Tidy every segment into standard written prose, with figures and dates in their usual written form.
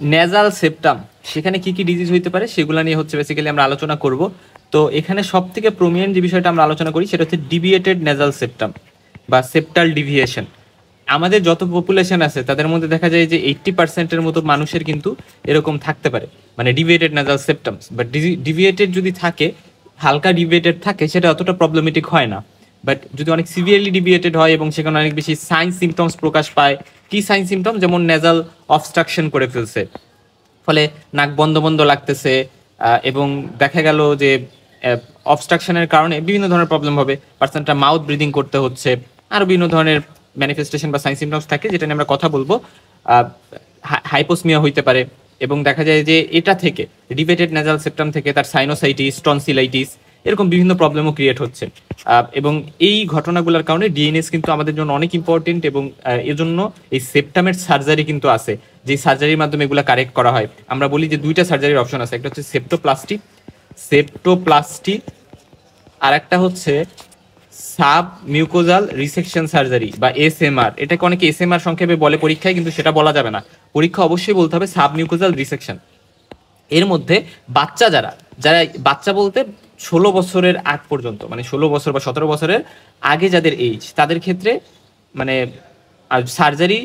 Nasal septum, সেখানে কি কি ডিজিজ হইতে পারে সেগুলো নিয়ে হচ্ছে বেসিক্যালি আমরা আলোচনা করব। তো এখানে সব থেকে প্রমিনেন্ট যে বিষয়টা আমরা আলোচনা করি সেটা হচ্ছে ডিভিয়েটেড নেজাল সেপ্টাম বা সেপ্টাল ডিভিয়েশন। আমাদের যত পপুলেশন আছে তাদের মধ্যে দেখা যায় যে 80%-এর মতো মানুষের কিন্তু এরকম থাকতে পারে, মানে ডিভিয়েটেড নেজাল সেপ্টামস। বাট ডিভিয়েটেড যদি থাকে, হালকা ডিভিয়েটেড থাকে, সেটা অতটা প্রবলেমেটিক হয় না। বাট যদি অনেক সিভিয়ারলি ডিভিয়েটেড হয় এবং সেখানে অনেক বেশি সাইন সিমটমস প্রকাশ পায়, কি সাইন সিমটম, যেমন নেজাল অবস্ট্রাকশন করে ফেলছে, ফলে নাক বন্ধ বন্ধ লাগতেছে, এবং দেখা গেল যে অবস্ট্রাকশনের কারণে বিভিন্ন ধরনের প্রবলেম হবে, পার্সনটা মাউথ ব্রিদিং করতে হচ্ছে, আরও বিভিন্ন ধরনের ম্যানিফেস্টেশন বা সাইন সিমটমস থাকে, যেটা নিয়ে আমরা কথা বলবো। হাইপোসমিয়া হইতে পারে, এবং দেখা যায় যে এটা থেকে ডিভিয়েটেড নেজাল সেপ্টাম থেকে তার সাইনোসাইটিস, টনসিলাইটিস, এরকম বিভিন্ন প্রবলেমও ক্রিয়েট হচ্ছে। এবং এই ঘটনাগুলোর কারণে ডিএনএস কিন্তু আমাদের জন্য অনেক ইম্পর্টেন্ট, এবং এজন্য এই সেপ্টামের সার্জারি কিন্তু আছে, যে সার্জারির মাধ্যমে এগুলো কারেক্ট করা হয়। আমরা বলি যে দুইটা সার্জারির অপশন আছে, একটা হচ্ছে সেপ্টোপ্লাস্টি, আর একটা হচ্ছে সাব মিউকোজাল রিসেকশন সার্জারি বা এসএমআর। এটাকে অনেকে এসএমআর সংক্ষেপে বলে পরীক্ষায়, কিন্তু সেটা বলা যাবে না, পরীক্ষা অবশ্যই বলতে হবে সাব মিউকোজাল রিসেকশন। এর মধ্যে বাচ্চা যারা যারা বাচ্চা বলতে 16 বছরের আগ পর্যন্ত, মানে 16 বছর বা 17 বছরের আগে যাদের এইজ, তাদের ক্ষেত্রে মানে সার্জারি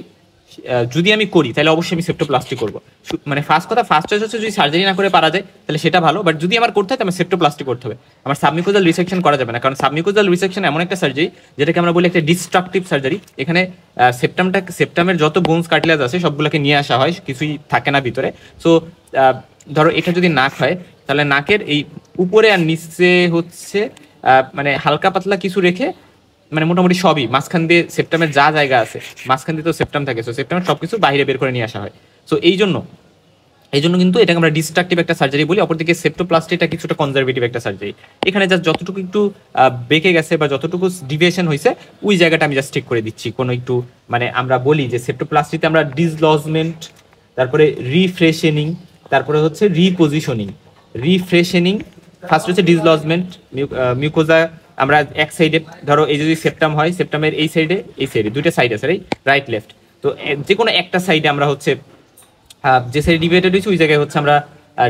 যদি আমি করি তাহলে অবশ্যই আমি সেপ্টোপ্লাস্টি করবো। মানে ফার্স্ট চয়েস হচ্ছে যদি সার্জারি না করে পারা যায় তাহলে সেটা ভালো, বাট যদি আমার করতে হয় তাহলে সেপ্টোপ্লাস্টি করতে হবে। আমার সাবমিউকোজাল রিসেকশন করা যাবে না, কারণ সাবমিউকোজাল রিসেকশন এমন একটা সার্জারি যেটাকে আমরা বলি একটা ডিস্ট্রাকটিভ সার্জারি। এখানে সেপ্টামের যত বোনস কার্টিলেজ আছে সবগুলোকে নিয়ে আসা হয়, কিছুই থাকে না ভিতরে। সো ধরো এটা যদি নাক হয় তাহলে নাকের এই উপরে আর নিচে হচ্ছে মানে হালকা পাতলা কিছু রেখে, মানে মোটামুটি সবই মাঝখান দিয়ে সেপ্টামের যা জায়গা আছে মাঝখান দিয়ে তো সেপ্টাম থাকে, সো সেপ্টামের সবকিছু বাইরে বের করে নিয়ে আসা হয়। সো এই জন্য কিন্তু এটাকে আমরা ডিস্ট্রাকটিভ একটা সার্জারি বলি। অপরদিকে সেপ্টোপ্লাস্টিটা কিছুটা কনজারভেটিভ একটা সার্জারি। এখানে জাস্ট যতটুকু একটু বেঁকে গেছে বা যতটুকু ডিভিয়েশন হয়েছে ওই জায়গাটা আমি জাস্ট ঠিক করে দিচ্ছি। কোনো একটু মানে আমরা বলি যে সেপ্টোপ্লাস্টিতে আমরা ডিসলজমেন্ট, তারপরে রিফ্রেশনিং, তারপরে হচ্ছে রিফ্রেশনিং। ফার্স্ট হচ্ছে ডিসলজমেন্ট, মিউকোজা আমরা এক সাইডে, ধরো এই যদি সেপ্টাম হয়, সেপ্টামের এই সাইডে দুইটা সাইড আছে, রাইট লেফট। তো যে কোনো একটা সাইডে আমরা হচ্ছে যে সাইড ডিভিয়েটেড হয়েছে ওই জায়গায় হচ্ছে আমরা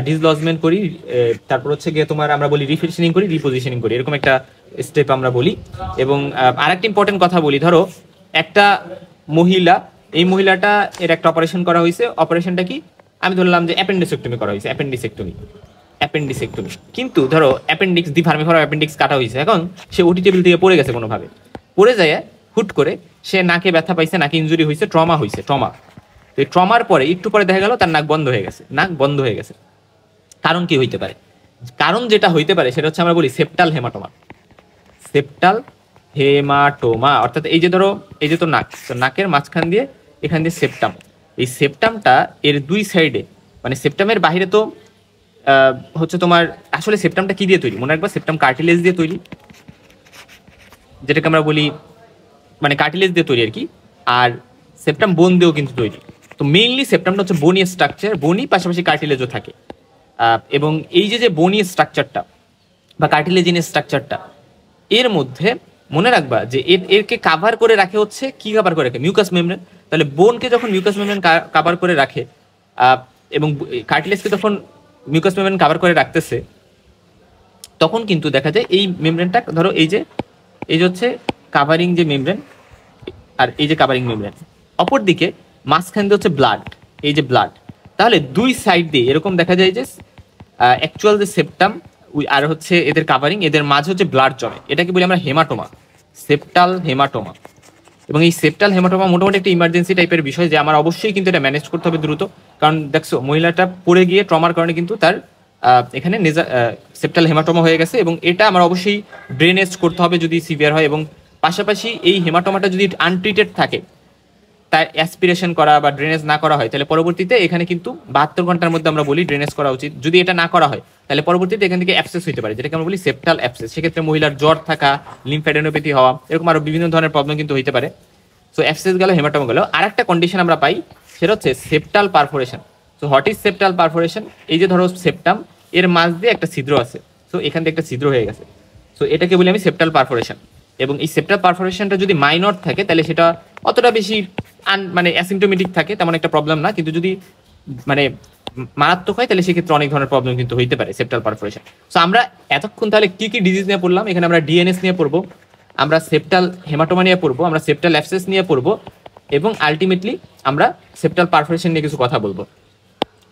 ডিসলজমেন্ট করি, তারপর হচ্ছে গিয়ে তোমার আমরা বলি রিফ্রেশনিং করি, রিপোজিশনিং করি, এরকম একটা স্টেপ আমরা বলি। এবং আরেকটা ইম্পর্টেন্ট কথা বলি, ধরো একটা মহিলা, এই মহিলাটা এর একটা অপারেশন করা হয়েছে, অপারেশনটা কি আমি ধরলাম যে অ্যাপেন্ডিসেক্টমি করা হয়েছে, অ্যাপেন্ডিসেক্টমি। কিন্তু ধরো অ্যাপেন্ডিক্স ভার্মিফরা অ্যাপেন্ডিক্স কাটা হয়েছে, এখন সে ওটি টেবিল থেকে পড়ে গেছে, কোনোভাবে পড়ে যায়, হুট করে সে নাকে ব্যথা পাইছে, নাকে ইনজুরি হয়েছে, ট্রমা। তো এই ট্রমার পরে একটু পরে দেখা গেল তার নাক বন্ধ হয়ে গেছে। কারণ কি হইতে পারে? কারণ যেটা হইতে পারে সেটা হচ্ছে আমরা বলি সেপ্টাল হেমাটোমা। অর্থাৎ এই যে ধরো এই যে তো নাক, তো নাকের মাঝখান দিয়ে এখান দিয়ে সেপ্টাম, এই সেপ্টামটা এর দুই সাইডে, মানে সেপ্টামের বাহিরে তো হচ্ছে তোমার আসলে সেপ্টামটা কি দিয়ে তৈরি মনে রাখবা, সেপ্টাম কার্টিলেজ দিয়ে তৈরি, যেটাকে আমরা বলি মানে কার্টিলেজ দিয়ে তৈরি আর কি। আর সেপ্টাম বোন দিয়েও কিন্তু তৈরি। তো মেইনলি সেপ্টামটা হচ্ছে বোনি স্ট্রাকচার, বোনি পাশাপাশি কার্টিলেজও থাকে। এবং এই যে বোনি স্ট্রাকচারটা বা কার্টিলেজিনের স্ট্রাকচারটা, এর মধ্যে মনে রাখবা যে এরকে কাভার করে রাখে হচ্ছে কি কাভার করে রাখে? Mucus membrane. তাহলে বোনকে যখন মিউকাস মেমব্রেন কাভার করে রাখে এবং কার্টিলেজকে যখন মিউকাস মেমব্রেন কাভার করে রাখতেছে, তখন কিন্তু দেখা যায় এই মেমব্রেনটা ধরো এই যে হচ্ছে কাভারিং যে মেমব্রেন, আর এই যে কাভারিং মেমব্রেন, অপরদিকে মাঝখান দিয়ে হচ্ছে ব্লাড, এই যে ব্লাড। তাহলে দুই সাইড দিয়ে এরকম দেখা যায় যে অ্যাকচুয়াল যে সেপ্টাম আর হচ্ছে এদের কাভারিং, এদের মাঝে হচ্ছে ব্লাড জমে, এটাকে বলি আমরা হেমাটোমা, সেপ্টাল হেমাটোমা। এবং এই সেপ্টাল হেমাটোমা মোটামুটি একটা ইমার্জেন্সি টাইপের বিষয়, যে আমার অবশ্যই কিন্তু এটা ম্যানেজ করতে হবে দ্রুত। কারণ দেখছো মহিলাটা পড়ে গিয়ে ট্রমার কারণে কিন্তু তার এখানে সেপ্টাল হেমাটোমা হয়ে গেছে, এবং এটা আমার অবশ্যই ড্রেনেজ করতে হবে যদি সিভিয়ার হয়। এবং পাশাপাশি এই হেমাটোমাটা যদি আনট্রিটেড থাকে, তার অ্যাসপিরেশন করা বা ড্রেনেজ না করা হয়, তাহলে পরবর্তীতে এখানে কিন্তু 72 ঘন্টার মধ্যে আমরা বলি ড্রেনেজ করা উচিত। যদি এটা না করা হয় তাহলে পরবর্তীতে এখান থেকে অ্যাবসেস হতে পারে, যেটাকে আমরা বলি সেপ্টাল অ্যাবসেস। সেক্ষেত্রে মহিলার জ্বর থাকা, লিম্ফ্যাডেনোপ্যাথি হওয়া, এরকম আরো বিভিন্ন ধরনের প্রবলেম কিন্তু হতে পারে। সো অ্যাবসেস গেল, হেমাটোমা গেল। আর একটা কন্ডিশন আমরা পাই, সেটা হচ্ছে septal perforation. So what is septal perforation? এই যে ধরো সেপ্টাম, এর মাঝ দিয়ে একটা ছিদ্র আছে, সো এখান থেকে একটা ছিদ্র হয়ে গেছে, সো এটাকে বলি আমি সেপ্টাল পারফোরেশন। এবং এই সেপ্টাল পারফোরেশনটা যদি মাইনর থাকে তাহলে সেটা অতটা বেশি মানে অ্যাসিম্পটোমেটিক থাকে, তেমন একটা প্রবলেম না। কিন্তু যদি মানে মারাত্মক হয় তাহলে সেক্ষেত্রে অনেক ধরনের প্রবলেম কিন্তু হইতে পারে সেপ্টাল পারফোরেশন। সো আমরা এতক্ষণ তাহলে কি কি ডিজিজ নিয়ে পড়লাম, এখানে আমরা ডিএনএস নিয়ে পড়বো, আমরা সেপ্টাল হেমাটোমা নিয়ে পড়বো, আমরা সেপ্টাল অ্যাবসেস নিয়ে পড়বো, এবং আলটিমেটলি আমরা সেপ্টাল পারফোরেশন নিয়ে কিছু কথা বলবো।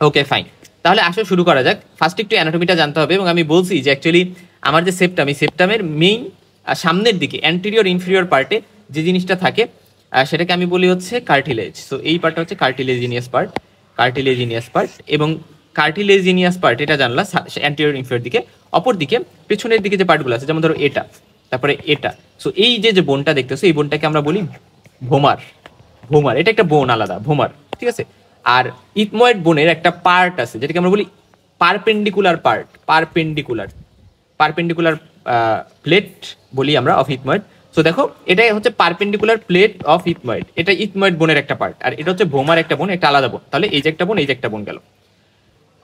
ওকে ফাইন, তাহলে আসলে শুরু করা যাক। ফার্স্ট একটু অ্যানাটমিটা জানতে হবে, এবং আমি বলছি যে অ্যাকচুয়ালি আমার যে সেপ্টাম, এই সেপ্টামের মেইন সামনের দিকে অ্যান্টেরিয়র ইনফেরিয়র পার্টে যে জিনিসটা থাকে সেটাকে আমি বলি হচ্ছে কার্টিলেজ। সো এই পার্টটা হচ্ছে কার্টিলেজিনিয়াস পার্ট, কার্টিলেজিনিয়াস পার্ট, এবং কার্টিলেজিনিয়াস পার্ট এটা জানলা অ্যান্টেরিয়র ইনফেরিয়র দিকে। অপর দিকে পেছনের দিকে যে পার্টগুলো আছে, যেমন ধরো এটা, তারপরে এটা। সো এই যে বোনটা দেখতেছো, এই বোনটাকে আমরা বলি ভোমার। ভোমার এটা একটা বোন আলাদা, ভোমার, ঠিক আছে। আর ইথময়েড বোনের একটা পার্ট আছে যেটাকে আমরা বলি পারপেন্ডিকুলার পার্ট, পারপেন্ডিকুলার প্লেট বলি আমরা অফ ইথময়েড। সো দেখো এটা হচ্ছে পারপেন্ডিকুলার প্লেট অফ ইথময়েড, এটা ইথময়েড বোনের একটা পার্ট, আর এটা হচ্ছে ভোমার একটা বোন, একটা আলাদা বোন। তাহলে এই যে একটা বোন, এই যে একটা বোন গেল।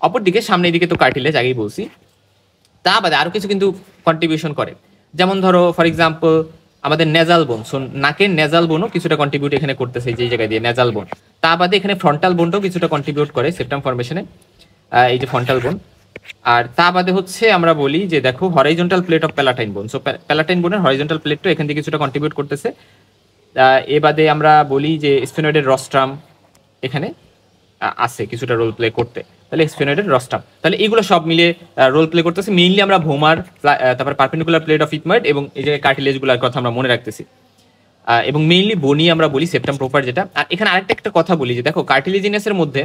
অপর দিকে সামনের দিকে তো কার্টিলেজ আগেই বলছি, তা বাদে আরো কিছু কিন্তু কন্ট্রিবিউশন করে। যেমন ধরো ফর এক্সাম্পল আমাদের নেজাল বোন, সো নাকের নেজাল বোনও কিছুটা কন্ট্রিবিউট এখানে করতেছে, এই যে জায়গায় দিয়ে নেজাল বোন। তা বাদে এখানে ফ্রন্টাল বোনটাও কিছুটা কন্ট্রিবিউট করে সেপ্টাম ফরমেশনে, এই যে ফ্রন্টাল বোন। আর তা বাদে হচ্ছে আমরা বলি যে দেখো হরাইজন্টাল প্লেট অফ প্যালাটাইন বোন, সো প্যালাটাইন বোনের হরাইজন্টাল প্লেটটা এখান থেকে কিছুটা কন্ট্রিবিউট করতেছে। এ বাদে আমরা বলি যে স্ফেনয়েডের রস্ট্রাম এখানে আছে কিছুটা রোল প্লে করতে, তাহলে স্ফেনয়েডের রস্ট্রাম, তাহলে এইগুলো সব মিলে রোল প্লে করতেছে। মেইনলি আমরা ভোমার, তারপর পারপেন্ডিকুলার প্লেট অফ ইথময়েড এবং এই যে কার্টিলেজগুলোর কথা আমরা মনে রাখতেছি, এবং মেইনলি বনি আমরা বলি সেপ্টাম প্রপার যেটা। আর এখানে আরেকটা একটা কথা বলি যে দেখো কার্টিলেজিনাসের মধ্যে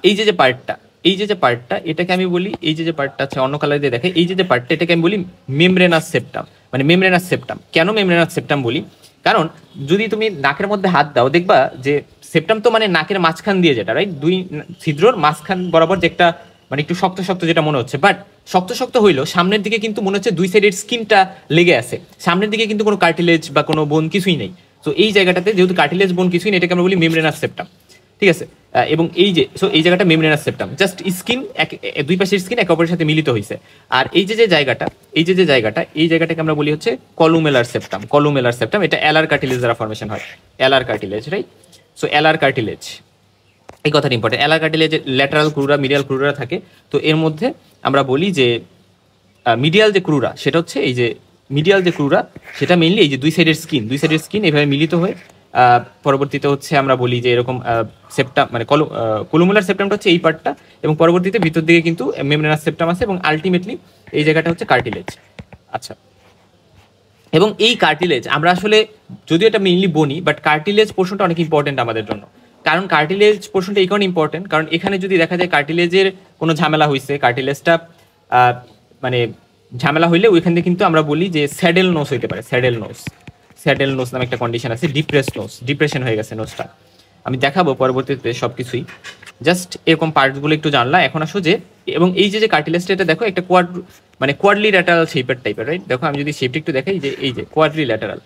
এই যে পার্টটা, এই যে পার্টটা এটাকে আমি বলি, এই যে পার্টটা আছে অন্য কালার দিয়ে দেখে, এই যে পার্টটা এটাকে আমি বলি মেমব্রেনাস সেপ্টাম, মানে মেমব্রেনাস সেপ্টাম। কেন মেমব্রেনাস সেপ্টাম বলি? কারণ যদি তুমি নাকের মধ্যে হাত দাও দেখবা যে সেপ্টাম তো মানে নাকের মাঝখান দিয়ে যেটা, রাইট, দুই ছিদ্রর মাঝখান বরাবর যে একটা মানে একটু শক্ত শক্ত যেটা মনে হচ্ছে, বাট শক্ত শক্ত হইলেও সামনের দিকে কিন্তু মনে হচ্ছে দুই সাইডের স্কিনটা লেগে আছে, সামনের দিকে কিন্তু কোনো কার্টিলেজ বা কোনো বোন কিছুই নেই। তো এই জায়গাটাতে যেহেতু কার্টিলেজ বোন কিছুই নেই, এটাকে আমরা বলি মেমব্রেনাস সেপ্টাম, ঠিক আছে। এবং এই যে সো এই জায়গাটা মেমব্রেনাস সেপ্টাম, জাস্ট স্কিন দুই পাশের স্কিন একে অপরের সাথে মিলিত হয়েছে। আর এই যে জায়গাটা, এই যে জায়গাটা, এই জায়গাটাকে আমরা বলি হচ্ছে কলুমেলার সেপ্টাম, কলুমেলার সেপ্টাম। এটা এলার কার্টিলেজ দ্বারা ফরমেশন হয়, এলার কার্টিলেজ, রাইট। সো এলার কার্টিলেজ, এই কথাটা ইম্পর্টেন্ট। এলার কার্টিলেজ ল্যাটারাল ক্রুরা, মিডিয়াল ক্রুরা থাকে। তো এর মধ্যে আমরা বলি যে মিডিয়াল যে ক্রুরা সেটা হচ্ছে এই যে মিডিয়াল যে ক্রুরা সেটা মেইনলি এই যে দুই সাইডের স্কিন এভাবে মিলিত হয়ে পরবর্তীতে হচ্ছে আমরা বলি যে এরকম সেপ্টাম মানে কলুমুলার সেপ্টামটা হচ্ছে এই পার্টটা, এবং পরবর্তীতে ভিতর দিকে কিন্তু মেমব্রেনাস সেপ্টাম আছে, এবং আলটিমেটলি এই জায়গাটা হচ্ছে কার্টিলেজ। আচ্ছা, এবং এই কার্টিলেজ আমরা আসলে যদিও এটা মেইনলি বনি, বাট কার্টিলেজ পোর্শনটা অনেক ইম্পর্টেন্ট আমাদের জন্য। কারণ কার্টিলেজ পোর্শনটা এই কারণে ইম্পর্টেন্ট, কারণ এখানে যদি দেখা যায় কার্টিলেজের কোনো ঝামেলা হয়েছে, কার্টিলেজটা মানে ঝামেলা হইলে ওইখান থেকে কিন্তু আমরা বলি যে স্যাডেল নোজ হইতে পারে, স্যাডেল নোজ নামে একটা কন্ডিশন আছে, ডিপ্রেশন হয়ে গেছে নোজটা। আমি দেখাবো পরবর্তীতে সবকিছুই, জাস্ট এরকম পার্টসগুলো একটু জানলা। এখন আসো যে এবং এই যে কার্টিলেজটা এটা দেখো একটা কোয়াড্রিল্যাটারাল শেপের টাইপের, রাইট। দেখো আমি যদি শেপটা একটু দেখাই, যে এই যে কোয়াড্রিল্যাটারাল,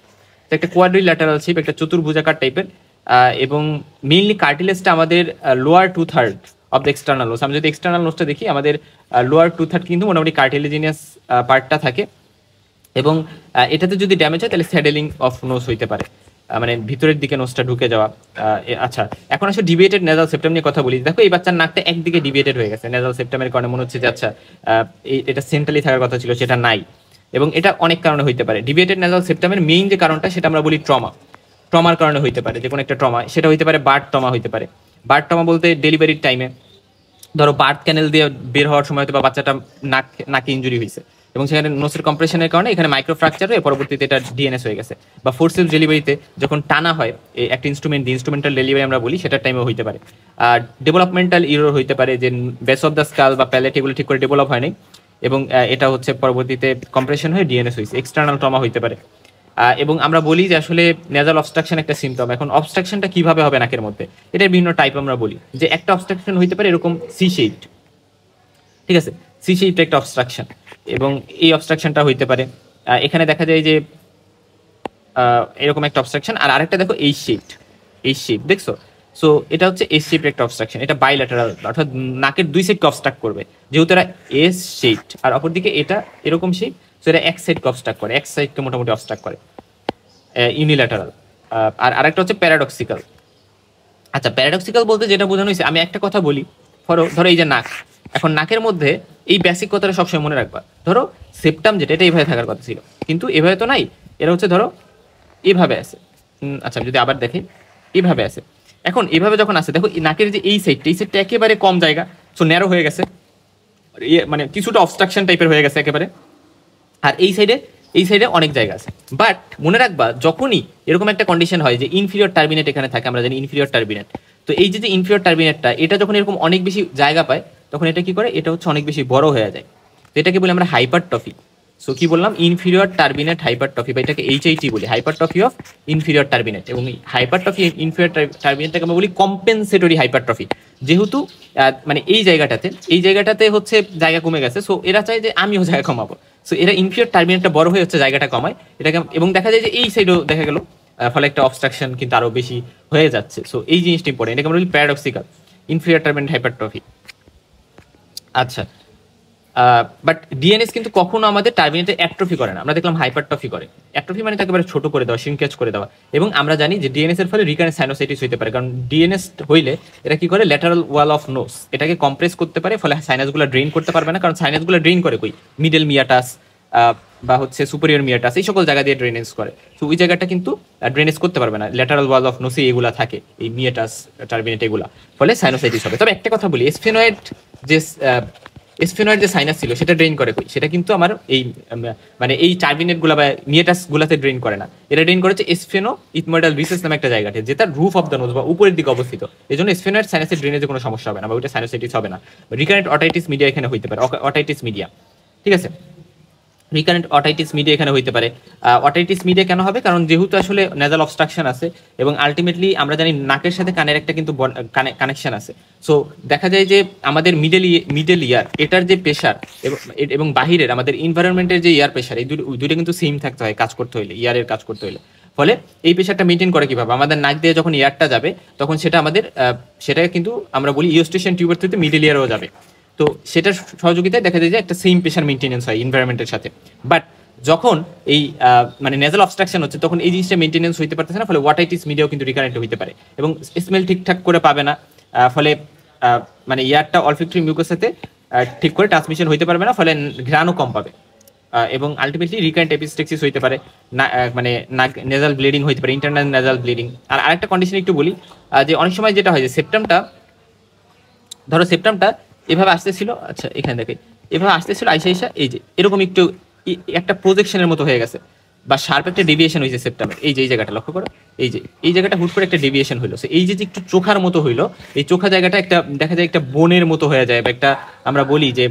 একটা কোয়াড্রিল্যাটারাল শেপ, একটা চতুর্ভুজাকার টাইপের। এবং মেইনলি কার্টিলেজটা আমাদের lower 2/3 of the external nose. আমি যদি এক্সটার্নাল নোজটা দেখি, আমাদের লোয়ার 2/3 কিন্তু মোটামুটি কার্টিলেজিনিয়াস পার্টটা থাকে, এবং এটাতে যদি ড্যামেজ হয় তাহলে স্যাডেলিং অফ নোজ হইতে পারে, মানে ভিতরের দিকে নোজটা ঢুকে যাওয়া। আচ্ছা, এখন আসলে ডিভিয়েটেড নেজাল সেপ্টাম নিয়ে কথা বলি। দেখো এই বাচ্চার নাকটা একদিকে ডিভিয়েটেড হয়ে গেছে নেজাল সেপ্টামের কারণে, মনে হচ্ছে যে আচ্ছা এটা সেন্ট্রালি থাকার কথা ছিল, সেটা নাই। এবং এটা অনেক কারণে হইতে পারে। ডিভিয়েটেড নেজাল সেপ্টামের মেইন যে কারণটা সেটা আমরা বলি ট্রমার কারণে হইতে পারে, যে কোনো একটা ট্রমা, সেটা হইতে পারে বার্ড ট্রমা হইতে পারে। বার্ড ট্রমা বলতে ডেলিভারির টাইমে ধরো বার্থ ক্যানেল দিয়ে বের হওয়ার সময় হয়তো বা বাচ্চাটা নাকে ইঞ্জুরি হয়েছে, এবং সেখানে নোসের কম্প্রেশনের কারণে এখানে মাইক্রোফ্র্যাকচার হয়ে পরবর্তীতে এটা ডিএনএস হয়ে গেছে। বা ফোর্সেপস ডেলিভারিতে যখন টানা হয় একটা ইনস্ট্রুমেন্ট দিয়ে, ইনস্ট্রুমেন্টাল ডেলিভারি আমরা বলি, সেটার টাইমেও হইতে পারে। আর ডেভেলপমেন্টাল ইরর হইতে পারে, যে বেস অফ দ্য স্কাল বা প্যালেট এগুলো ঠিক করে ডেভেলপ হয়নি, এবং এটা হচ্ছে পরবর্তীতে কম্প্রেশন হয়ে ডিএনএস হয়েছে। এক্সটার্নাল ট্রমা হইতে পারে। এবং আমরা বলি যে আসলে নেজাল অবস্ট্রাকশন একটা সিমটম। এখন অবস্ট্রাকশনটা কিভাবে হবে নাকের মধ্যে, এটার বিভিন্ন টাইপ আমরা বলি। যে একটা অবস্ট্রাকশন হইতে পারে এরকম সি শেপড, ঠিক আছে, সি শেপড একটা অবস্ট্রাকশন, এবং এই অবস্ট্রাকশনটা হইতে পারে এখানে দেখা যায় যে এরকম একটা অবস্ট্রাকশন। আর আরেকটা দেখো এই শেপ দেখছো, সো এটা হচ্ছে এস শেপের একটা অবস্ট্রাকশন, এটা বাইল্যাটারাল, অর্থাৎ নাকের দুই সাইডকে অবস্ট্রাক্ট করবে, যেহেতু এটা এস শেপড আর অপরদিকে এটা এরকম শেপ, সো এটা এক সাইডকে অবস্ট্রাক্ট করে, এক সাইডকে মোটামুটি অবস্ট্রাক্ট করে, ইউনিল্যাটারাল। আর আরেকটা হচ্ছে প্যারাডক্সিক্যাল, আচ্ছা, প্যারাডক্সিক্যাল বলতে যেটা বোঝানো হয়েছে, আমি একটা কথা বলি। ধরো এই যে নাক, এখন নাকের মধ্যে এই বেসিক কথাটা সবসময় মনে রাখবা। ধরো সেপ্টাম যেটা, এটা এইভাবে থাকার কথা ছিল, কিন্তু এভাবে তো নাই, এরা হচ্ছে ধরো এভাবে আছে। আচ্ছা, যদি আবার দেখি এভাবে আছে। এখন এভাবে যখন আছে, দেখো নাকের যে এই সাইডটা একেবারে কম জায়গা, সো ন্যারো হয়ে গেছে, মানে কিছুটা অবস্ট্রাকশন টাইপের হয়ে গেছে একেবারে। আর এই সাইডে অনেক জায়গা আছে। বাট মনে রাখবা, যখনই এরকম একটা কন্ডিশন হয় যে ইনফিরিয়র টার্বিনেট এখানে থাকে, আমরা জানি ইনফিরিয়র টার্বিনেট, তো এই যে ইনফিরিয়র টার্বিনেটটা, এটা যখন এরকম অনেক বেশি জায়গা পায়, তখন এটা কি করে, এটা হচ্ছে অনেক বেশি বড় হয়ে যায়। তো এটাকে বলি আমরা হাইপারট্রফি। সো কি বললাম, ইনফিরিয়র টার্বিনেট হাইপারট্রফি, বা এটাকে এইচআইটি বলি, হাইপারট্রফি অফ ইনফিরিয়র টার্বিনেট। এবং হাইপারট্রফি ইনফিরিয়র টার্বিনেটটাকে আমরা বলি কম্পেনসেটরি হাইপারট্রফি। যেহেতু মানে এই জায়গাটাতে হচ্ছে জায়গা কমে গেছে, সো এরা চায় যে আমিও জায়গা কমাবো। সো এরা ইনফিরিয়র টার্বিনেটটা বড় হয়ে হচ্ছে জায়গাটা কমায় এটাকে, এবং দেখা যায় যে এই সাইডেও দেখা গেল, ফলে একটা অবস্ট্রাকশন কিন্তু আরো বেশি হয়ে যাচ্ছে। সো এই জিনিসটা ইম্পর্টেন্ট, এটাকে আমরা বলি প্যারাডক্সিক্যাল ইনফিরিয়র টার্বিনেট হাইপারট্রফি। আচ্ছা, বাট ডিএনএস কিন্তু কখনো আমাদের টার্বিনেটে অ্যাট্রফি করে না, আমরা দেখলাম হাইপারট্রফি করে। অ্যাট্রফি মানে তাকে একেবারে ছোট করে দেওয়া, শ্রিঙ্কেজ করে দেওয়া। এবং আমরা জানি যে ডিএনএস এর ফলে রিকারেন্ট সাইনোসাইটিস হতে পারে, কারণ ডিএনএস হইলে এটা কি করে, ল্যাটারাল ওয়াল অফ নোস এটাকে কম্প্রেস করতে পারে, ফলে সাইনাসগুলো ড্রেন করতে পারবে না। কারণ সাইনাসগুলো ড্রেন করে কই, মিডল মিয়াটাস বা হচ্ছে সুপেরিয়র মিয়াটাস, এই সকল জায়গা দিয়ে ড্রেনেজ করে। তো ওই জায়গাটা কিন্তু ড্রেনেজ করতে পারবে না, ল্যাটারাল ওয়াল অফ নোসে এগুলা থাকে, এই মিয়াটাস টার্বিনেট এগুলা, ফলে সাইনোসাইটিস হবে। তবে একটা কথা বলি, এসফেনয়েড যে সাইনাস ছিল সেটা ড্রেন করে কই, সেটা কিন্তু আমার এই মানে এই টার্বিনেট গুলা বা মিয়েটাস গুলাতে ড্রেন করে না, এটা ড্রেন করেছে এসফেনো ইথমোইডাল রিসেস নামে একটা জায়গাতে, যেটা রুফ অফ দ্য নোজ বা উপরের দিকে অবস্থিত। এই জন্য এসফেনয়েড সাইনাসের ড্রেনেজে কোনো সমস্যা হবে না, বা ওইটা সাইনোসাইটিস হবে না। রিকারেন্ট অটাইটিস মিডিয়া এখানে হইতে পারে, অটাইটিস মিডিয়া, ঠিক আছে, রিকারেন্ট অটাইটিস মিডিয়া এখানে হইতে পারে। অটাইটিস মিডিয়া কেন হবে, কারণ যেহেতু আসলে নেজাল অবস্ট্রাকশন আছে, এবং আলটিমেটলি আমরা জানি নাকের সাথে কানের একটা কিন্তু কানেকশন আছে। সো দেখা যায় যে আমাদের মিডল ইয়ার এটার যে প্রেশার, এবং বাহিরের আমাদের ইনভায়রনমেন্টের যে ইয়ার প্রেশার, এই দুটো কিন্তু সেম থাকতে হয় কাজ করতে হইলে, ইয়ারের কাজ করতে হইলে। ফলে এই প্রেশারটা মেনটেন করে কিভাবে, আমাদের নাক দিয়ে যখন ইয়ারটা যাবে, তখন সেটা আমাদের সেটাকে কিন্তু আমরা বলি ইওস্টেশন টিউবের থ্রুতে মিডল ইয়ারও যাবে। তো সেটার সহযোগিতায় দেখা যায় যে একটা সেম প্রেশার মেনটেনেন্স হয় এনভায়রনমেন্টের সাথে। বাট যখন এই মানে নেজাল অবস্ট্রাকশন হচ্ছে, তখন এই জিনিসটা মেনটেনেন্স হইতে পারতেছে না, ফলে ওয়াটাইটিস মিডিয়াও কিন্তু রিকারেন্ট হইতে পারে, এবং স্মেল ঠিকঠাক করে পাবে না। ফলে মানে ইয়ারটা অলফ্যাক্টরি মিউকাসেতে ঠিক করে ট্রান্সমিশন হইতে পারবে না, ফলে ঘ্রাণও কম পাবে, এবং আলটিমেটলি রিকারেন্ট এপিস্টেক্সিস হইতে পারে, মানে নেজাল ব্লিডিং হইতে পারে, ইন্টারনাল নেজাল ব্লিডিং। আর আরেকটা কন্ডিশন একটু বলি, যে অনেক সময় যেটা হয় যে সেপ্টামটা এভাবে আসতেছিল, আচ্ছা এখানে দেখে এভাবে আসতেছিল, আইসা এই যে এরকম একটু একটা প্রজেকশনের মতো হয়ে গেছে, বা শার্প একটা ডেভিয়েশন হয়েছে সেপ্টামের, এই যে এই জায়গাটা লক্ষ্য করো, এই জায়গাটা হুট করে একটা ডেভিয়েশন হইলো। এই যে একটু চোখার মতো হইলো, এই চোখা জায়গাটা একটা দেখা যায় একটা বোনের মতো হয়ে যায়, বা একটা আমরা বলি যে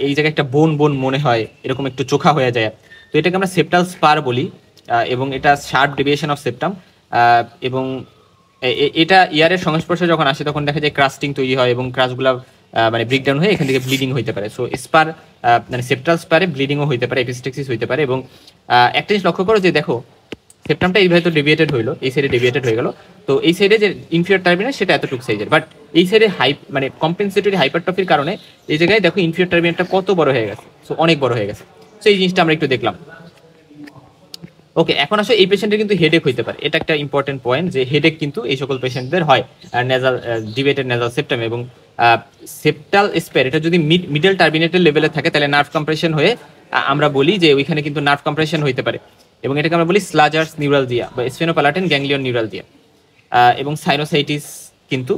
এই জায়গায় একটা বোন মনে হয়, এরকম একটু চোখা হয়ে যায়। তো এটাকে আমরা সেপ্টাল স্পার বলি, এবং এটা শার্প ডেভিয়েশন অফ সেপ্টাম। এবং এটা ইয়ারের সংস্পর্শে যখন আসে, তখন দেখা যায় ক্রাস্টিং তৈরি হয়, এবং ক্রাস্টগুলো মানে ব্রেকডাউন হয়ে এখান থেকে ব্লিডিং হইতে পারে। সো স্পার মানে সেপ্টাল স্পারে ব্লিডিংও হইতে পারে, এপিস্টেক্সিস হইতে পারে। এবং একটা জিনিস লক্ষ্য করো যে দেখো সেপ্টামটা এইভাবে তো ডেভিয়েটেড হইলো, এই সাইডে ডেভিয়েটেড হয়ে গেল, তো এই সাইডে যে ইনফিরিয়র টার্বিনেট সেটা এতটুকু সাইজের, বাট এই সাইডে মানে কম্পেনসেটরি হাইপারট্রফির কারণে এই জায়গায় দেখো ইনফিরিয়র টার্বিনেটটা কত বড় হয়ে গেছে, সো অনেক বড় হয়ে গেছে। সো এই জিনিসটা আমরা একটু দেখলাম। ওকে, এখন আসলে এই পেশেন্টের কিন্তু হেডেক হইতে পারে, এটা একটা ইম্পর্টেন্ট পয়েন্ট, যে হেডেক কিন্তু এই সকল পেশেন্টদের হয় নেজাল ডিভিয়েটেড নেজাল সেপ্টাম এবং সেপ্টাল স্পেয়ার। এটা যদি মিডল টার্বিনেটের লেভেলে থাকে, তাহলে নার্ভ কম্প্রেশন হয়ে আমরা বলি যে ওইখানে কিন্তু নার্ভ কম্প্রেশন হইতে পারে, এবং এটাকে আমরা বলি স্লাজার্স নিউরালজিয়া বা স্ফেনোপ্যালাটাইন গ্যাংলিয়ন নিউরালজিয়া। এবং সাইনোসাইটিস কিন্তু